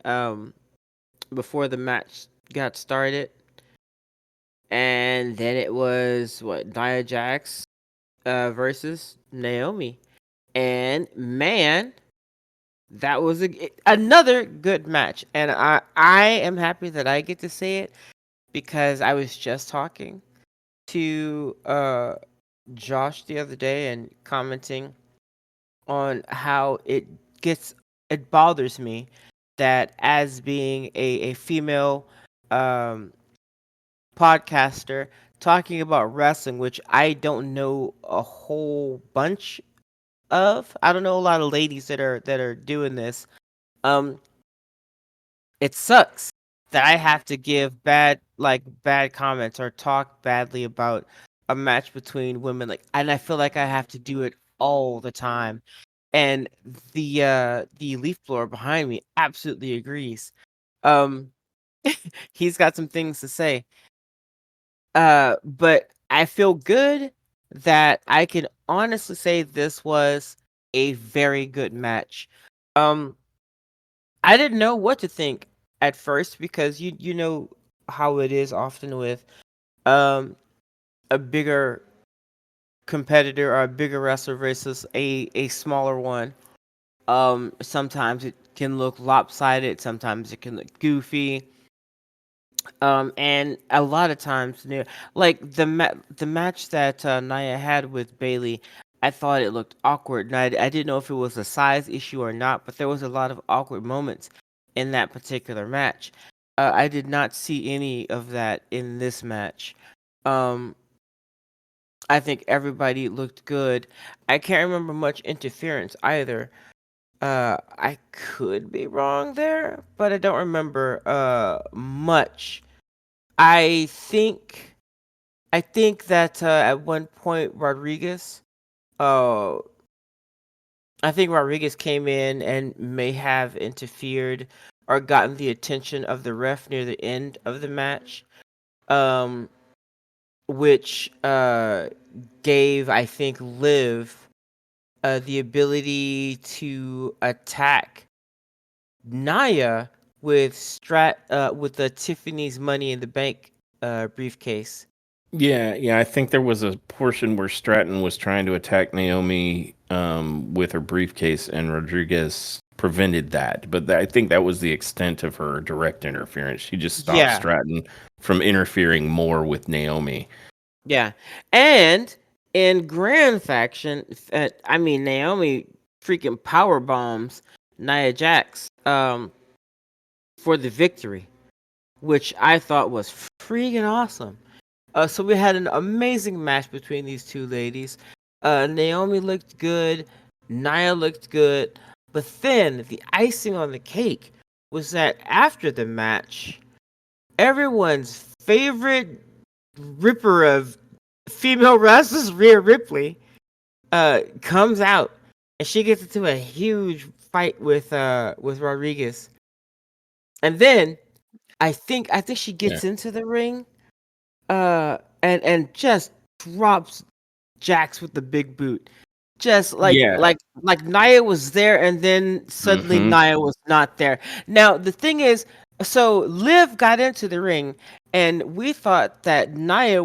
before the match got started, and then it was what Nia Jax versus Naomi, and man, that was another good match, and I am happy that I get to say it because I was just talking to Josh the other day and commenting on how it bothers me that as being a female um, podcaster talking about wrestling, which I don't know a whole bunch of. I don't know a lot of ladies that are doing this. Um, it sucks that I have to give bad comments or talk badly about a match between women, like, and I feel like I have to do it all the time. And the leaf blower behind me absolutely agrees. Um he's got some things to say. But I feel good that I can honestly say this was a very good match. Um I didn't know what to think at first because you know how it is often with um a bigger competitor or a bigger wrestler versus a smaller one. Sometimes it can look lopsided, sometimes it can look goofy. And a lot of times, like the match that Nia had with Bailey, I thought it looked awkward. And I didn't know if it was a size issue or not, but there was a lot of awkward moments in that particular match. I did not see any of that in this match. Um, I think everybody looked good. I can't remember much interference either. I could be wrong there, but I don't remember much. I think I think that at one point uh I think Rodriguez came in and may have interfered or gotten the attention of the ref near the end of the match. Um which gave, I think, Liv the ability to attack Naya with the Tiffany's Money in the Bank briefcase. Yeah, I think there was a portion where Stratton was trying to attack Naomi with her briefcase, and Rodriguez prevented that. But I think that was the extent of her direct interference. She just stopped Yeah, Stratton from interfering more with Naomi. yeah. And in Grand Faction, I mean, Naomi freaking power bombs Nia Jax for the victory, which I thought was freaking awesome. So we had an amazing match between these two ladies. Naomi looked good, Nia looked good, but then the icing on the cake was that after the match, everyone's favorite ripper of female wrestlers, Rhea Ripley, comes out and she gets into a huge fight with Rodriguez, and then I think she Yeah, gets into the ring, and just drops Jax with the big boot. Just yeah. like Nia was there and then suddenly hmm Nia was not there. Now the thing is, so Liv got into the ring and we thought that Nia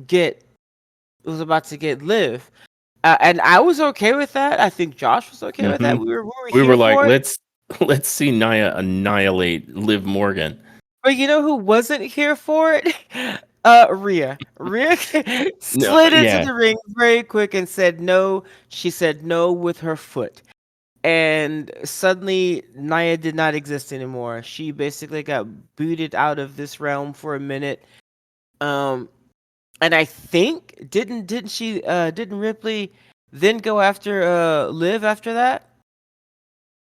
get was about to get Liv. And I was okay with that. I think Josh was okay with hmm that. We were We here were like, for it. let's see Nia annihilate Liv Morgan. But you know who wasn't here for it? Rhea. Rhea No, slid into yeah, the ring very quick and said no. She said no with her foot. And suddenly Nia did not exist anymore. She basically got booted out of this realm for a minute. Um and I think didn't Ripley then go after Liv after that?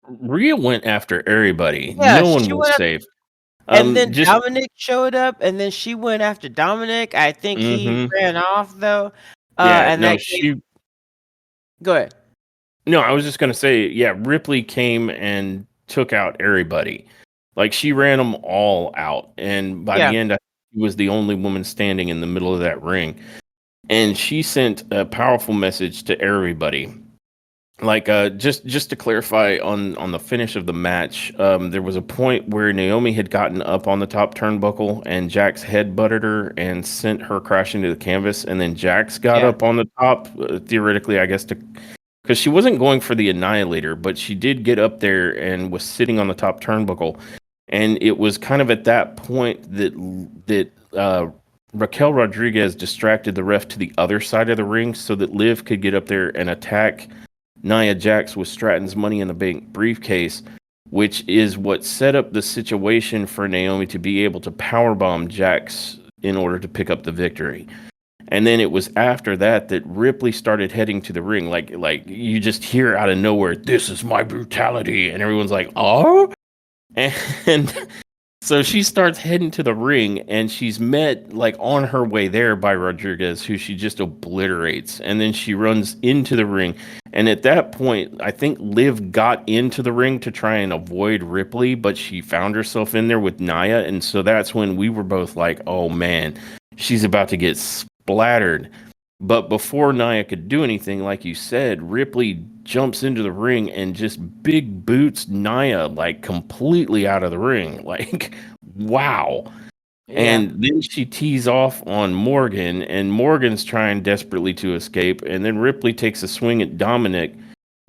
Rhea went after everybody. Yeah, No one she was went. safe. And then Just Dominic showed up, and then she went after Dominic. I think he hmm ran off though. yeah, And no, that gave. Go ahead. no, I was just gonna say, yeah, Ripley came and took out everybody. Like she ran them all out, and by Yeah, the end, she was the only woman standing in the middle of that ring. And she sent a powerful message to everybody. Like just to clarify on the finish of the match, there was a point where Naomi had gotten up on the top turnbuckle and Jax head butted her and sent her crashing to the canvas, and then Jax got yeah, up on the top, theoretically I guess, to because she wasn't going for the annihilator, but she did get up there and was sitting on the top turnbuckle. And it was kind of at that point that Raquel Rodriguez distracted the ref to the other side of the ring so that Liv could get up there and attack Nia Jax with Stratton's Money in the Bank briefcase, which is what set up the situation for Naomi to be able to powerbomb Jax in order to pick up the victory. And then it was after that that Ripley started heading to the ring, like you just hear out of nowhere, "This is my brutality," and everyone's like, "Oh!" And so she starts heading to the ring, and she's met like on her way there by Rodriguez, who she just obliterates. And then she runs into the ring. And at that point, I think Liv got into the ring to try and avoid Ripley, but she found herself in there with Nia. And so that's when we were both like, oh man, she's about to get splattered. But before Nia could do anything, like you said, Ripley jumps into the ring and just big boots Nia like completely out of the ring. Like, wow. yeah, And then she tees off on Morgan, and Morgan's trying desperately to escape. And then Ripley takes a swing at Dominic.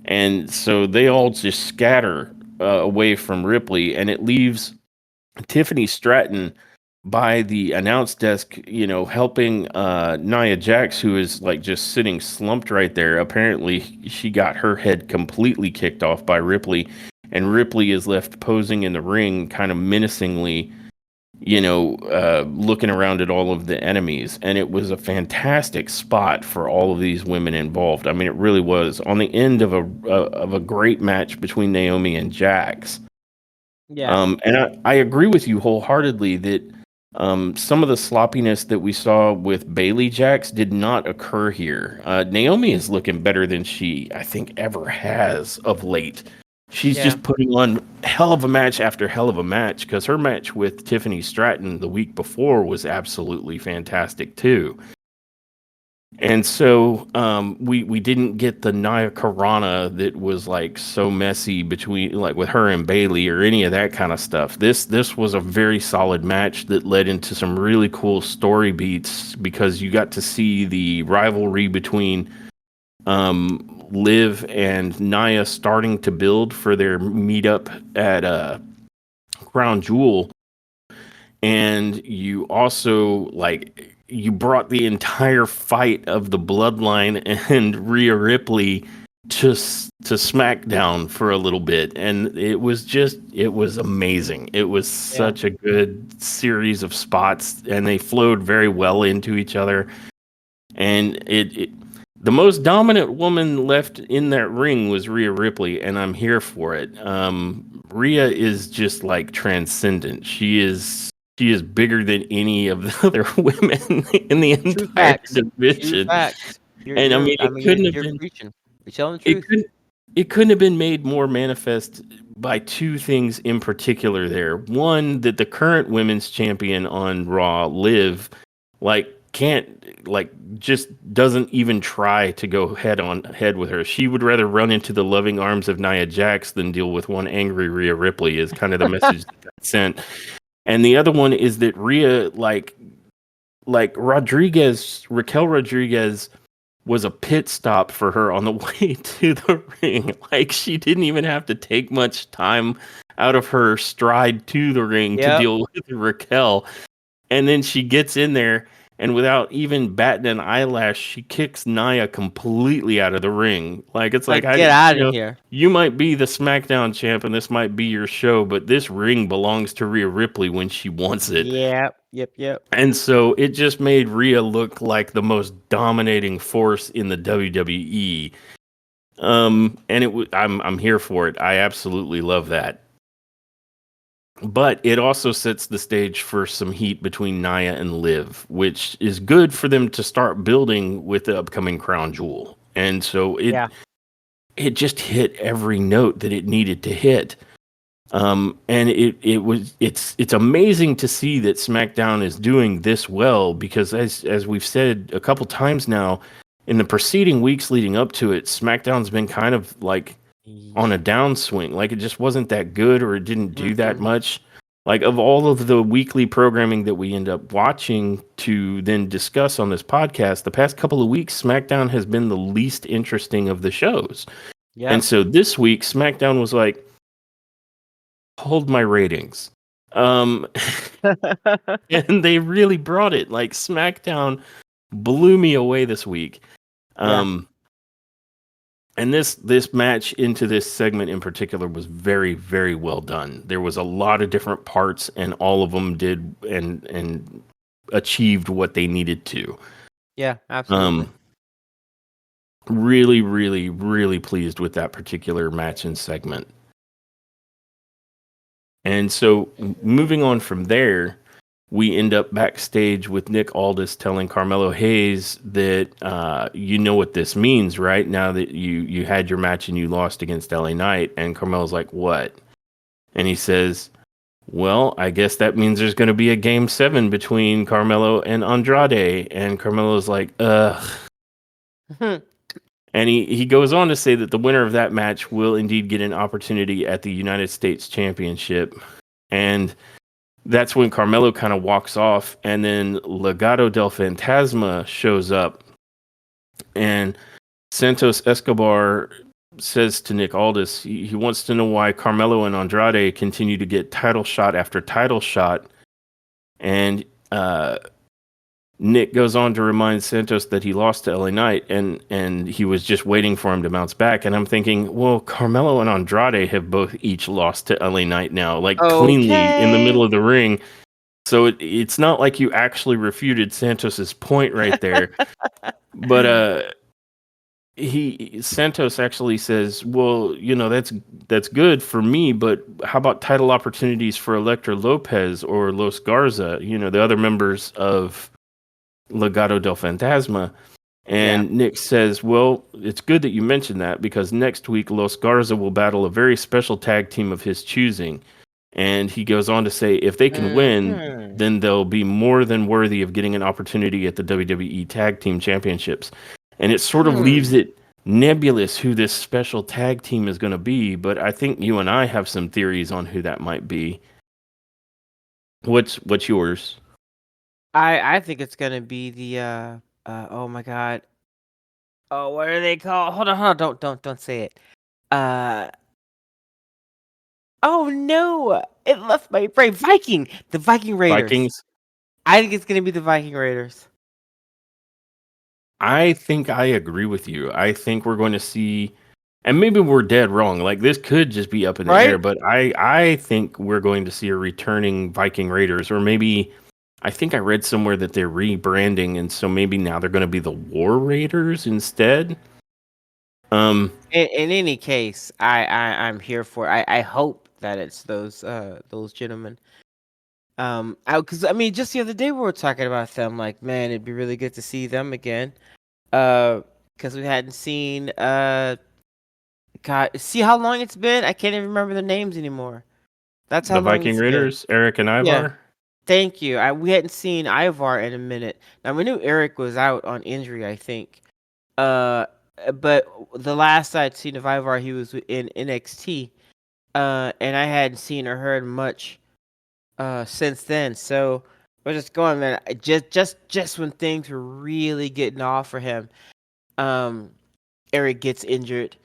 And so they all just scatter away from Ripley, and it leaves Tiffany Stratton by the announce desk, helping Nia Jax, who is like just sitting slumped right there. Apparently, she got her head completely kicked off by Ripley, and Ripley is left posing in the ring, kind of menacingly, looking around at all of the enemies. And it was a fantastic spot for all of these women involved. I mean, it really was on the end of a great match between Naomi and Jax. yeah, And I agree with you wholeheartedly that some of the sloppiness that we saw with Bailey Jax did not occur here. Naomi is looking better than she, I think, ever has of late. She's yeah. just putting on hell of a match after hell of a match because her match with Tiffany Stratton the week before was absolutely fantastic too. And so we didn't get the Nia Karana that was like so messy between like with her and Bailey or any of that kind of stuff. This was a very solid match that led into some really cool story beats because you got to see the rivalry between Liv and Nia starting to build for their meetup at Crown Jewel, and you also like you brought the entire fight of the Bloodline and Rhea Ripley to SmackDown for a little bit, and it was amazing. It was Yeah. such a good series of spots, and they flowed very well into each other. And it the most dominant woman left in that ring was Rhea Ripley, and I'm here for it. Rhea is just like transcendent. She is bigger than any of the other women in the True entire facts. True division. facts. And I mean, I mean, you're preaching. You're telling the it truth. couldn't it couldn't have been made more manifest by two things in particular there. One, that the current women's champion on Raw, Liv, like can't like just doesn't even try to go head on head with her. She would rather run into the loving arms of Nia Jax than deal with one angry Rhea Ripley is kind of the message that got sent. And the other one is that Rhea Raquel Rodriguez was a pit stop for her on the way to the ring. Like she didn't even have to take much time out of her stride to the ring to Yep. deal with Raquel. And then she gets in there, and without even batting an eyelash, she kicks Nia completely out of the ring. Like it's like Like, I, get out you of know, here. you might be the SmackDown champ, and this might be your show, but this ring belongs to Rhea Ripley when she wants it. Yep, yep, yep. And so it just made Rhea look like the most dominating force in the WWE. And I'm here for it. I absolutely love that. But it also sets the stage for some heat between Nia and Liv, which is good for them to start building with the upcoming crown jewel. And so Yeah. it just hit every note that it needed to hit. And it's amazing to see that SmackDown is doing this well, because as we've said a couple times now, in the preceding weeks leading up to it, SmackDown's been kind of like on a downswing. Like it just wasn't that good, or it didn't do that Mm-mm. much. Like of all of the weekly programming that we end up watching to then discuss on this podcast, the past couple of weeks, SmackDown has been the least interesting of the shows. And Yep. so this week, SmackDown was like, hold my ratings. Um, and they really brought it. Like SmackDown blew me away this week. Yeah. Um, and this match into this segment in particular was very, very well done. There was a lot of different parts, and all of them did and achieved what they needed to. Yeah, absolutely. Um, really, really, really pleased with that particular match and segment. And so moving on from there, we end up backstage with Nick Aldis telling Carmelo Hayes that you know what this means, right? Now that you had your match and you lost against LA Knight. And Carmelo's like, what? And he says, well, I guess that means there's going to be a game 7 between Carmelo and Andrade. And Carmelo's like, ugh. And he goes on to say that the winner of that match will indeed get an opportunity at the United States Championship. And that's when Carmelo kind of walks off, and then Legado del Fantasma shows up, and Santos Escobar says to Nick Aldis he wants to know why Carmelo and Andrade continue to get title shot after title shot, and Nick goes on to remind Santos that he lost to LA Knight, and he was just waiting for him to bounce back. And I'm thinking, well, Carmelo and Andrade have both each lost to LA Knight now, like cleanly in the middle Okay. of the ring. So it's not like you actually refuted Santos's point right there. But he Santos actually says, well, you know, that's good for me, but how about title opportunities for Electra Lopez or Los Garza, you know, the other members of Legado del Fantasma? Yeah. And Nick says, well, it's good that you mentioned that, because next week Los Garza will battle a very special tag team of his choosing. And he goes on to say, if they can win, Mhm. then they'll be more than worthy of getting an opportunity at the WWE Tag Team Championships. And it sort of leaves Hmm. it nebulous who this special tag team is going to be. But I think you and I have some theories on who that might be. What's yours? I think it's gonna be the oh my god. Oh, what are they called? Hold on, don't say it. Uh oh no, it left my brain. The Viking Raiders. Vikings? I think it's gonna be the Viking Raiders. I think I agree with you. I think we're going to see, and maybe we're dead wrong. Like this could just be up in the air, Right? but I think we're going to see a returning Viking Raiders, or maybe I think I read somewhere that they're rebranding, and so maybe now they're going to be the War Raiders instead. Um, In any case, I'm here for it. I hope that it's those gentlemen. Because I mean, just the other day we were talking about them. Like, man, it'd be really good to see them again. Because we hadn't seen God, see how long it's been? I can't even remember the names anymore. That's how the long Viking it's been. Raiders, Eric and Yeah, Ivar. thank you. We hadn't seen Ivar in a minute. Now we knew Eric was out on injury, I think. Uh, but the last I'd seen of Ivar, he was in NXT. And I hadn't seen or heard much since then. So we're just going, man. Just when things were really getting off for him, um, Eric gets injured.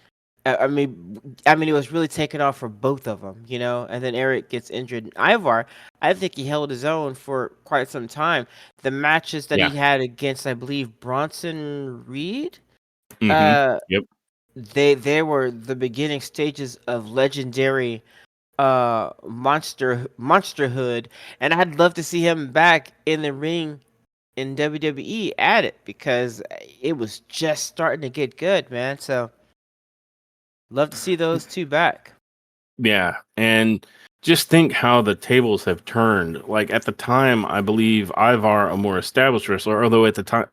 I mean, it was really taken off for both of them, you know. And then Eric gets injured. Ivar, I think he held his own for quite some time. The matches that he Yeah. had against, I believe, Bronson Reed, Mm-hmm. uh, Yep. they were the beginning stages of legendary monsterhood, and I'd love to see him back in the ring in WWE at it because it was just starting to get good, man. So love to see those two back. Yeah, and just think how the tables have turned. Like at the time, I believe Ivar, a more established wrestler, although at the time,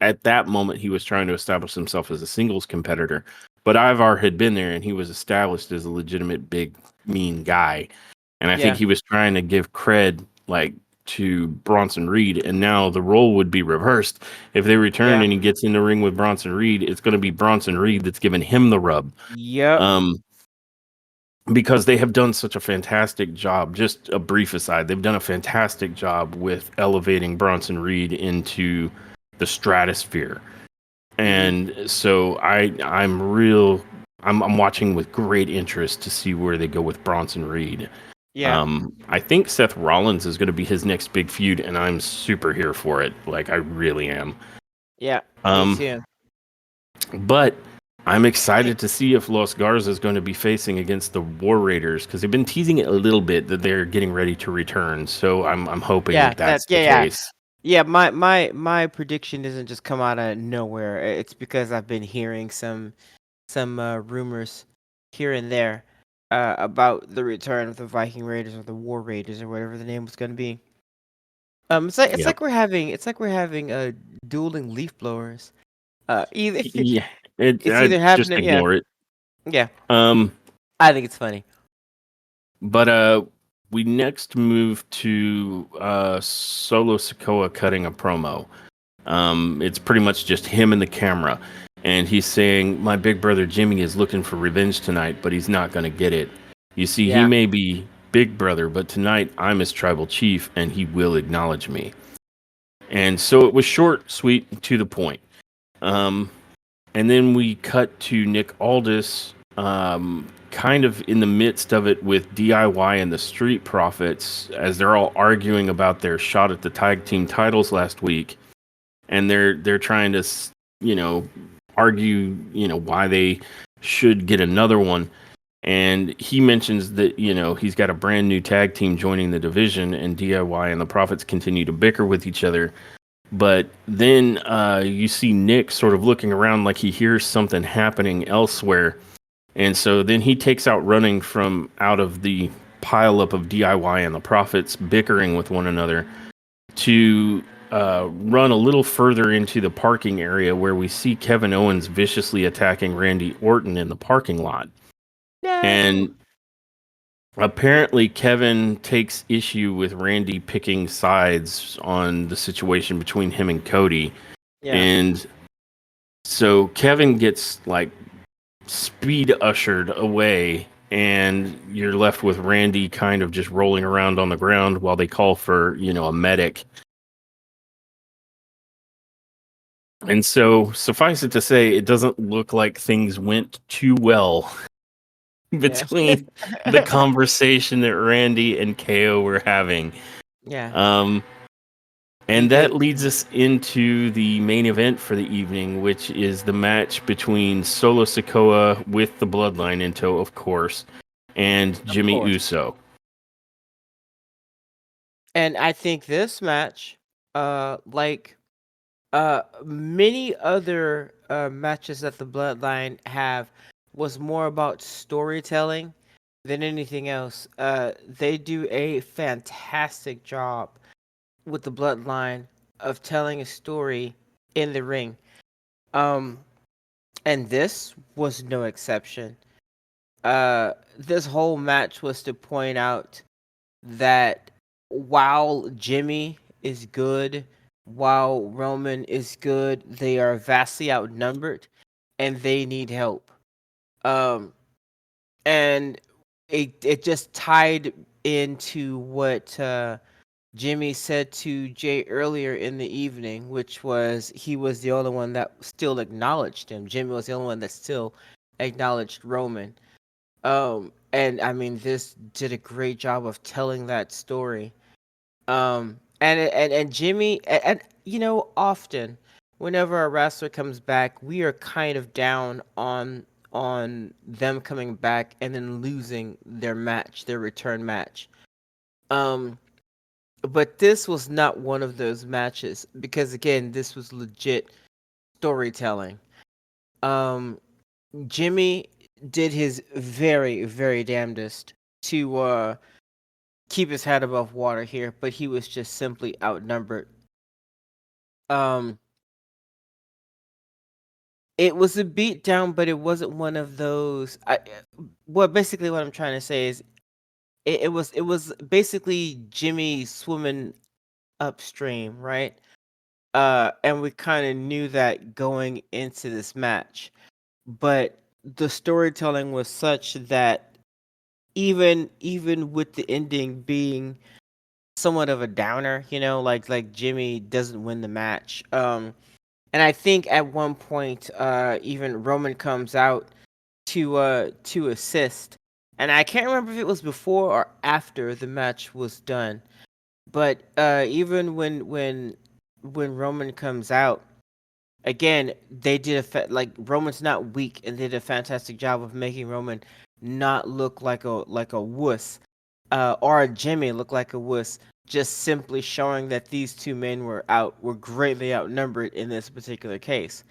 at that moment, he was trying to establish himself as a singles competitor. But Ivar had been there, and he was established as a legitimate big, mean guy. And I think Yeah, he was trying to give cred, like to Bronson Reed. And now the role would be reversed. If they return yeah, and he gets in the ring with Bronson Reed, it's going to be Bronson Reed that's giving him the rub. yep, Um, because they have done such a fantastic job. Just a brief aside, they've done a fantastic job with elevating Bronson Reed into the stratosphere. hmm, And so I'm watching with great interest to see where they go with Bronson Reed. yeah, I think Seth Rollins is going to be his next big feud, and I'm super here for it. Like I really am. yeah. Me Um, too. But I'm excited to see if Los Garza is going to be facing against the War Raiders because they've been teasing it a little bit that they're getting ready to return. So I'm hoping Yeah, that that's the yeah. case. Yeah, my prediction doesn't just come out of nowhere. It's because I've been hearing some rumors here and there about the return of the Viking Raiders or the War Raiders or whatever the name was going to be. It's Yep. like we're having dueling leaf blowers. Either Yeah. it's I either just happening, yeah, ignore it. yeah. Um, I think it's funny. but we next move to Solo Sokoa cutting a promo. It's pretty much just him and the camera. And he's saying, my big brother Jimmy is looking for revenge tonight, but he's not going to get it. You see, he Yeah, may be big brother, but tonight I'm his tribal chief and he will acknowledge me. And so it was short, sweet, to the point. Um, and then we cut to Nick Aldis, kind of in the midst of it with DIY and the Street Profits as they're all arguing about their shot at the tag team titles last week, and they're trying to you know argue why they should get another one. And he mentions that he's got a brand new tag team joining the division, and DIY and the Profits continue to bicker with each other. But then you see Nick sort of looking around like he hears something happening elsewhere, and so then he takes out running from out of the pileup of DIY and the Profits bickering with one another to run a little further into the parking area where we see Kevin Owens viciously attacking Randy Orton in the parking lot. no, And apparently, Kevin takes issue with Randy picking sides on the situation between him and Cody. yeah, And so Kevin gets like speed ushered away, and you're left with Randy kind of just rolling around on the ground while they call for, a medic. And so, suffice it to say, it doesn't look like things went too well yeah, between the conversation that Randy and KO were having. yeah. Um, You and that get leads us into the main event for the evening, which is the match between Solo Sikoa with the Bloodline in tow, of course, and of Jimmy course. Uso. And I think this match, like many other matches that the Bloodline have, was more about storytelling than anything else. They do a fantastic job with the Bloodline of telling a story in the ring. Um, and this was no exception. This whole match was to point out that while Jimmy is good, while Roman is good, they are vastly outnumbered and they need help. Um, and it just tied into what Jimmy said to Jay earlier in the evening, which was he was the only one that still acknowledged him. Jimmy was the only one that still acknowledged Roman. And I mean, this did a great job of telling that story. And Jimmy, and often whenever a wrestler comes back, we are kind of down on them coming back and then losing their match, their return match. Um, but this was not one of those matches because again, this was legit storytelling. Um, Jimmy did his very, very damnedest to keep his head above water here, but he was just simply outnumbered. Um, it was a beatdown, but it wasn't one of those. Well, basically, what I'm trying to say is, it was basically Jimmy swimming upstream, right? And we kind of knew that going into this match, but the storytelling was such that even with the ending being somewhat of a downer, like Jimmy doesn't win the match. And I think at one point, even Roman comes out to assist, and I can't remember if it was before or after the match was done. But even when Roman comes out, again, they did like Roman's not weak, and they did a fantastic job of making Roman not look like a wuss, or a Jimmy look like a wuss. Just simply showing that these two men were greatly outnumbered in this particular case.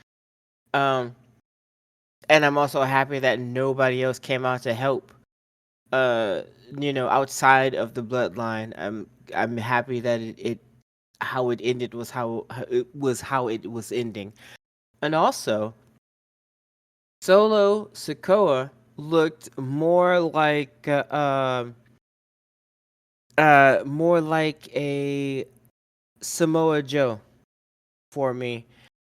Um, and I'm also happy that nobody else came out to help. Outside of the bloodline, I'm happy that it how it ended was how it was ending. And also, Solo Sikoa looked more like a Samoa Joe for me.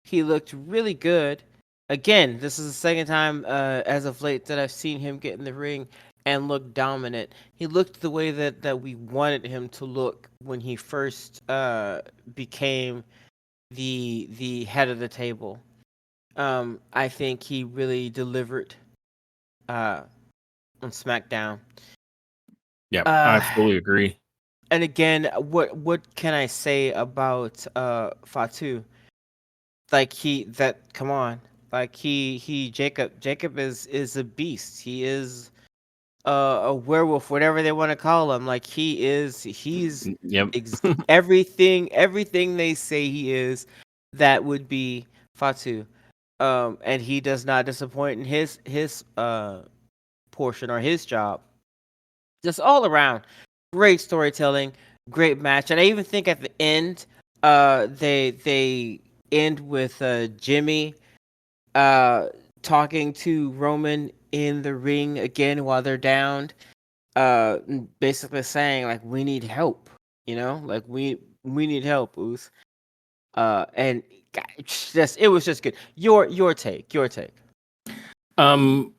He looked really good. Again, this is the second time as of late that I've seen him get in the ring and look dominant. He looked the way that we wanted him to look when he first became the head of the table. I think he really delivered uh, on SmackDown. Yeah, I Uh, fully agree. and again, what can I say about Fatu? Like come on, like he Jacob is a beast. He is a werewolf, whatever they want to call him. Like he's Yep. everything they say he is. That would be Fatu. And he does not disappoint in his portion or his job. Just all around, great storytelling, great match, and I even think at the end, they end with Jimmy uh talking to Roman in the ring again while they're down, basically saying like we need help, like we need help, Uth. And it was just good. Your take. Um,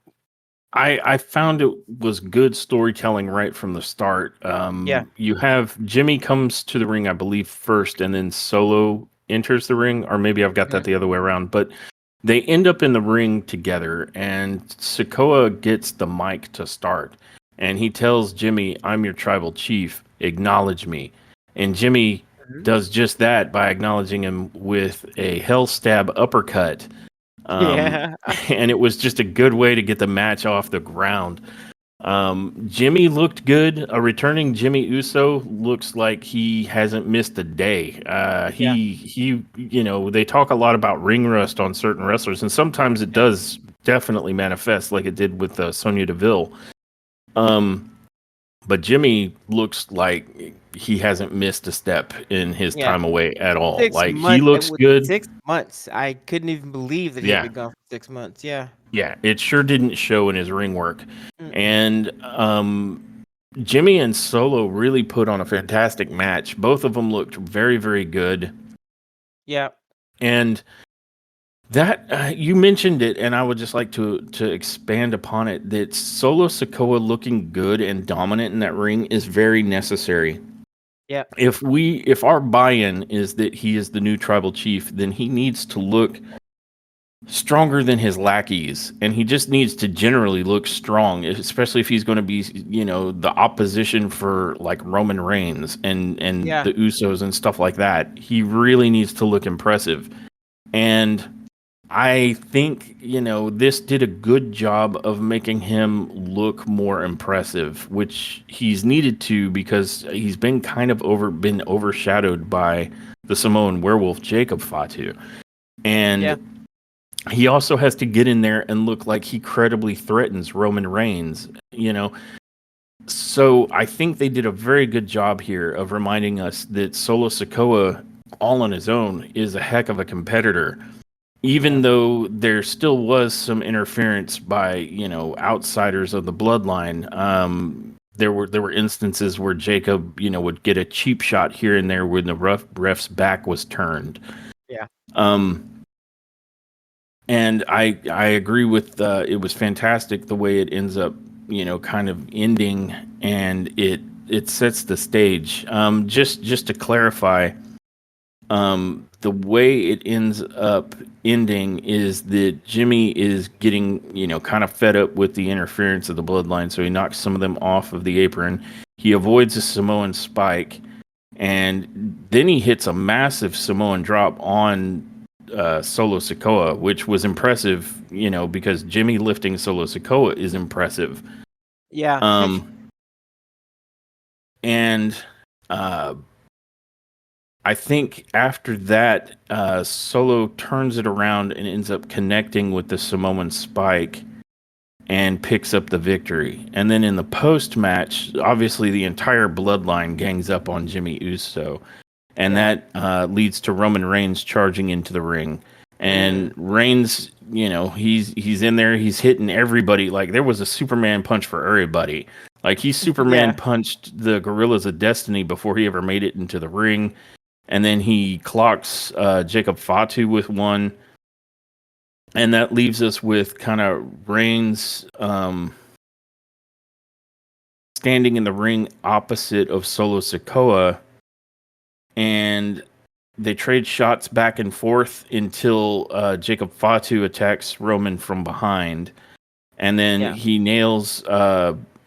I found it was good storytelling right from the start. Yeah. You have Jimmy comes to the ring, I believe, first, and then Solo enters the ring, or maybe I've got that Mhm. the other way around. But they end up in the ring together, and Sikoa gets the mic to start, and he tells Jimmy, "I'm your tribal chief. Acknowledge me." And Jimmy Mhm. does just that by acknowledging him with a hell stab uppercut. Um, Yeah. and it was just a good way to get the match off the ground. Jimmy looked good. A returning Jimmy Uso looks like he hasn't missed a day. Yeah. They talk a lot about ring rust on certain wrestlers, and sometimes it Yeah. does definitely manifest, like it did with Sonya Deville. Um, but Jimmy looks like he hasn't missed a step in his Yeah. time away at all. 6 Like he months. It looks was good. 6 months. I couldn't even believe that he had Yeah, been gone for 6 months. Yeah. yeah, it sure didn't show in his ring work. Mm-mm. And Jimmy and Solo really put on a fantastic match. Both of them looked very, very good. Yeah. And that you mentioned it, and I would just like to expand upon it. That Solo Sikoa looking good and dominant in that ring is very necessary. Yeah. If our buy-in is that he is the new tribal chief, then he needs to look stronger than his lackeys, and he just needs to generally look strong, especially if he's going to be, the opposition for like Roman Reigns and Yeah. the Usos and stuff like that. He really needs to look impressive. And I think, this did a good job of making him look more impressive, which he's needed to because he's been kind of been overshadowed by the Samoan werewolf Jacob Fatu. Yeah. And he also has to get in there and look like he credibly threatens Roman Reigns, So I think they did a very good job here of reminding us that Solo Sikoa, all on his own, is a heck of a competitor. Even Yeah. though there still was some interference by, outsiders of the bloodline, there were instances where Jacob, would get a cheap shot here and there when the ref's back was turned. Yeah. Um, and I agree with it was fantastic the way it ends up, kind of ending, and it sets the stage. Just to clarify, the way it ends up ending is that Jimmy is getting, kind of fed up with the interference of the bloodline, so he knocks some of them off of the apron. He avoids a Samoan spike, and then he hits a massive Samoan drop on Solo Sikoa, which was impressive, because Jimmy lifting Solo Sikoa is impressive. Yeah. Um, and uh, I think after that, Solo turns it around and ends up connecting with the Samoan spike and picks up the victory. And then in the post match, obviously the entire bloodline gangs up on Jimmy Uso, and Yeah. that leads to Roman Reigns charging into the ring. And Reigns, he's in there, he's hitting everybody. Like there was a Superman punch for everybody. Like he Superman Yeah. punched the Gorillas of Destiny before he ever made it into the ring, and then he clocks Jacob Fatu with one, and that leaves us with kind of Reigns standing in the ring opposite of Solo Sikoa, and they trade shots back and forth until Jacob Fatu attacks Roman from behind, and then Yeah. he nails.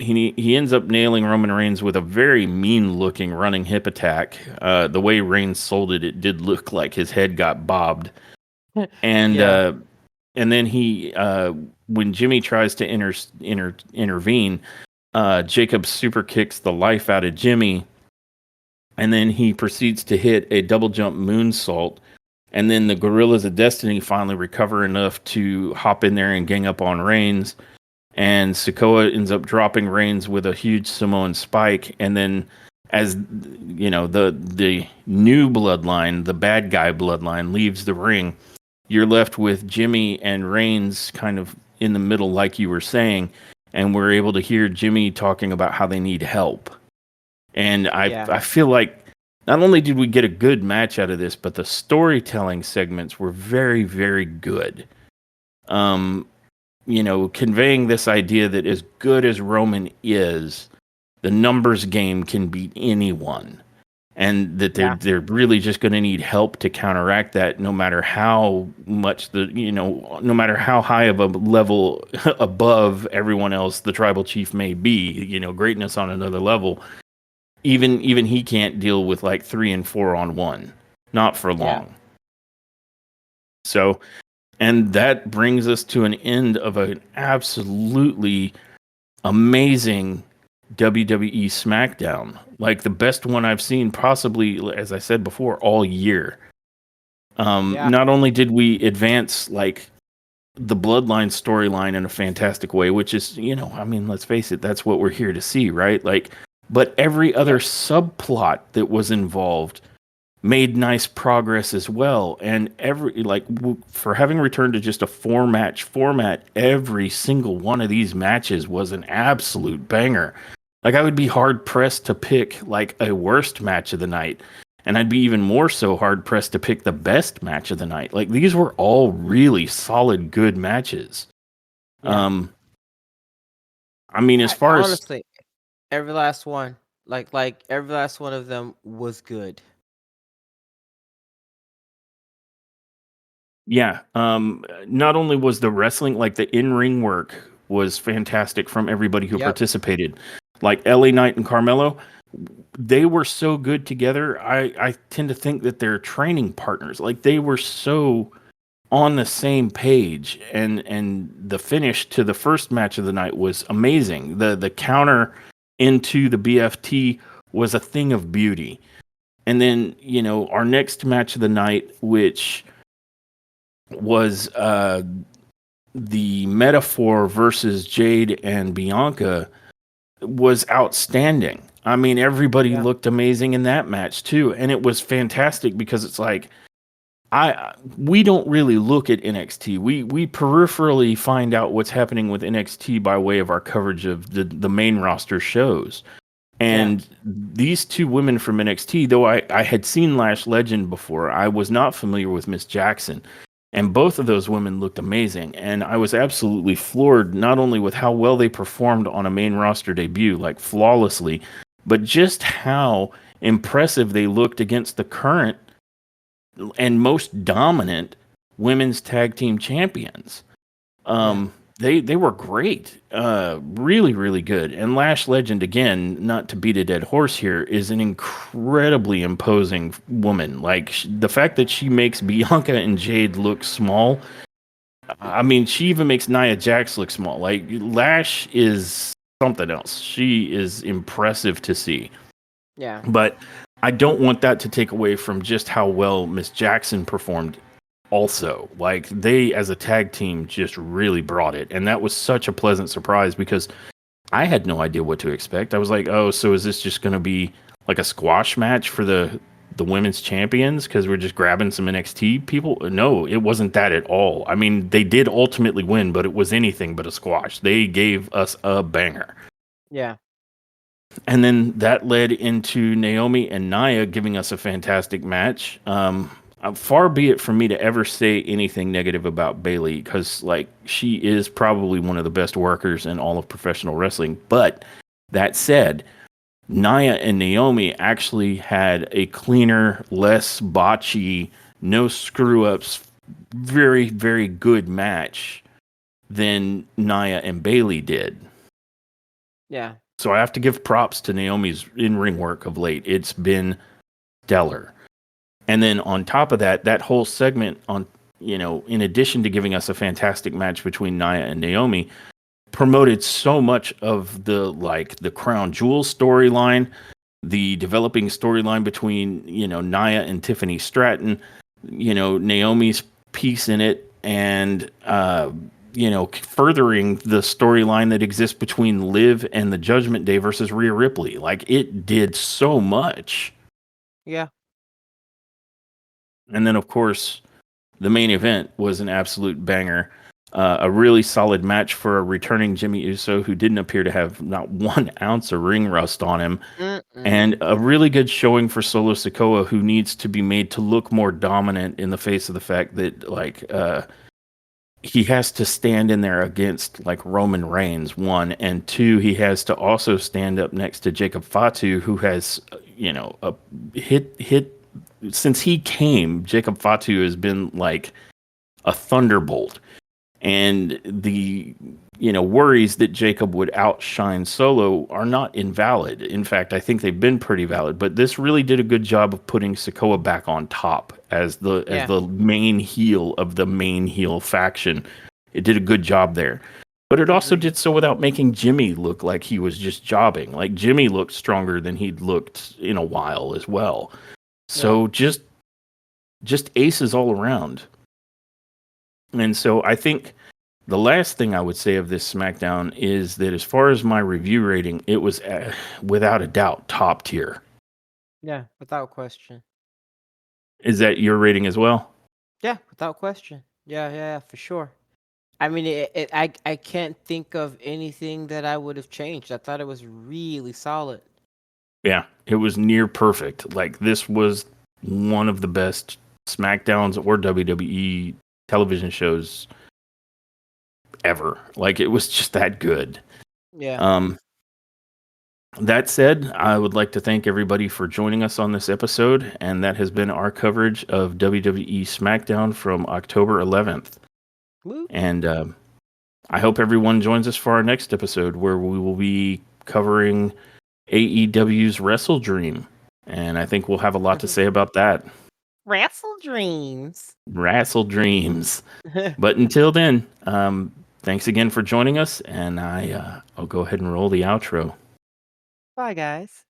He ends up nailing Roman Reigns with a very mean-looking running hip attack. The way Reigns sold it, it did look like his head got bobbed, and Yeah. uh, and then when Jimmy tries to intervene, Jacob super kicks the life out of Jimmy, and then he proceeds to hit a double jump moonsault. And then the Gorillas of Destiny finally recover enough to hop in there and gang up on Reigns. And Sikoa ends up dropping Reigns with a huge Samoan spike. And then, as the new bloodline, the bad guy bloodline, leaves the ring, you're left with Jimmy and Reigns kind of in the middle, like you were saying. And we're able to hear Jimmy talking about how they need help. And Yeah. I feel like not only did we get a good match out of this, but the storytelling segments were very, very good. Um, conveying this idea that as good as Roman is, the numbers game can beat anyone. And that they're Yeah. they're really just going to need help to counteract that, no matter how much no matter how high of a level above everyone else the tribal chief may be, greatness on another level. Even he can't deal with like 3 and 4 on 1, not for Yeah. long. So, and that brings us to an end of an absolutely amazing WWE Smackdown, like the best one I've seen, possibly, as I said before, all year. Yeah. Not only did we advance like the bloodline storyline in a fantastic way, which is, I mean, let's face it, that's what we're here to see, right? Like, but every other Yep. subplot that was involved made nice progress as well. And for having returned to just a 4 match format, every single one of these matches was an absolute banger. Like I would be hard pressed to pick like a worst match of the night. And I'd be even more so hard pressed to pick the best match of the night. Like these were all really solid, good matches. Yeah. Um, I mean, as far as Honestly, every last one, like every last one of them was good. Yeah. Not only was the wrestling, like the in-ring work was fantastic from everybody who Yep. participated. Like LA Knight and Carmelo, they were so good together. I tend to think that they're training partners. Like they were so on the same page, and the finish to the first match of the night was amazing. The counter into the BFT was a thing of beauty. And then, our next match of the night, which was the Metaphor versus Jade and Bianca, was outstanding. I mean, everybody Yeah. looked amazing in that match too, and it was fantastic because it's like we don't really look at NXT. We peripherally find out what's happening with NXT by way of our coverage of the main roster shows. Yeah. And these two women from NXT, though I had seen Lash Legend before, I was not familiar with Miss Jackson. And both of those women looked amazing. And I was absolutely floored, not only with how well they performed on a main roster debut, like flawlessly, but just how impressive they looked against the current and most dominant women's tag team champions. Yeah. They were great, really really good. And Lash Legend, again, not to beat a dead horse here, is an incredibly imposing woman. Like the fact that she makes Bianca and Jade look small. I mean, she even makes Nia Jax look small. Like Lash is something else. She is impressive to see. Yeah. But I don't want that to take away from just how well Miss Jackson performed also. Like they as a tag team just really brought it. And that was such a pleasant surprise because I had no idea what to expect. I was like, "Oh, so is this just going to be like a squash match for the women's champions because we're just grabbing some NXT people?" No, it wasn't that at all. I mean, they did ultimately win, but it was anything but a squash. They gave us a banger. Yeah. And then that led into Naomi and Nia giving us a fantastic match. Far be it from me to ever say anything negative about Bailey because, like, she is probably one of the best workers in all of professional wrestling. But that said, Nia and Naomi actually had a cleaner, less botchy, no screw ups, very, very good match than Nia and Bailey did. Yeah. So I have to give props to Naomi's in-ring work of late. It's been stellar. And then on top of that, that whole segment in addition to giving us a fantastic match between Nia and Naomi, promoted so much of the Crown Jewel storyline, the developing storyline between, Nia and Tiffany Stratton, Naomi's piece in it, and furthering the storyline that exists between Liv and the Judgment Day versus Rhea Ripley. Like it did so much. Yeah. And then of course, the main event was an absolute banger. A really solid match for a returning Jimmy Uso who didn't appear to have not 1 ounce of ring rust on him. Mm-mm. And a really good showing for Solo Sikoa, who needs to be made to look more dominant in the face of the fact that, he has to stand in there against like Roman Reigns, one, and two, he has to also stand up next to Jacob Fatu, who has, a hit since he came. Jacob Fatu has been like a thunderbolt, and the worries that Jacob would outshine Solo are not invalid. In fact, I think they've been pretty valid. But this really did a good job of putting Sikoa back on top as the Yeah. main heel of the main heel faction. It did a good job there. But it also Agreed. did so without making Jimmy look like he was just jobbing. Like Jimmy looked stronger than he'd looked in a while as well. Yeah. So just aces all around. And so I think the last thing I would say of this SmackDown is that as far as my review rating, it was without a doubt top tier. Yeah. Without question. Is that your rating as well? Yeah. Without question. Yeah. Yeah. Yeah, for sure. I mean, I can't think of anything that I would have changed. I thought it was really solid. Yeah, it was near perfect. Like this was one of the best SmackDowns or WWE television shows ever. Like it was just that good. Yeah. Um, That said, I would like to thank everybody for joining us on this episode, and that has been our coverage of WWE Smackdown from October 11th. Woo. And I hope everyone joins us for our next episode, where we will be covering AEW's Wrestle Dream. And I think we'll have a lot to say about that. Wrestle Dreams. Wrestle Dreams. But until then, thanks again for joining us, and I'll go ahead and roll the outro. Bye, guys.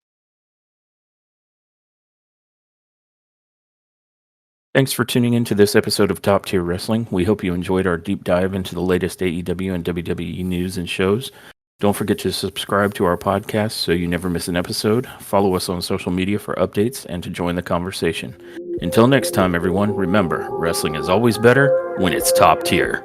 Thanks for tuning in to this episode of Top Tier Wrestling. We hope you enjoyed our deep dive into the latest AEW and WWE news and shows. Don't forget to subscribe to our podcast so you never miss an episode. Follow us on social media for updates and to join the conversation. Until next time, everyone, remember, wrestling is always better when it's top tier.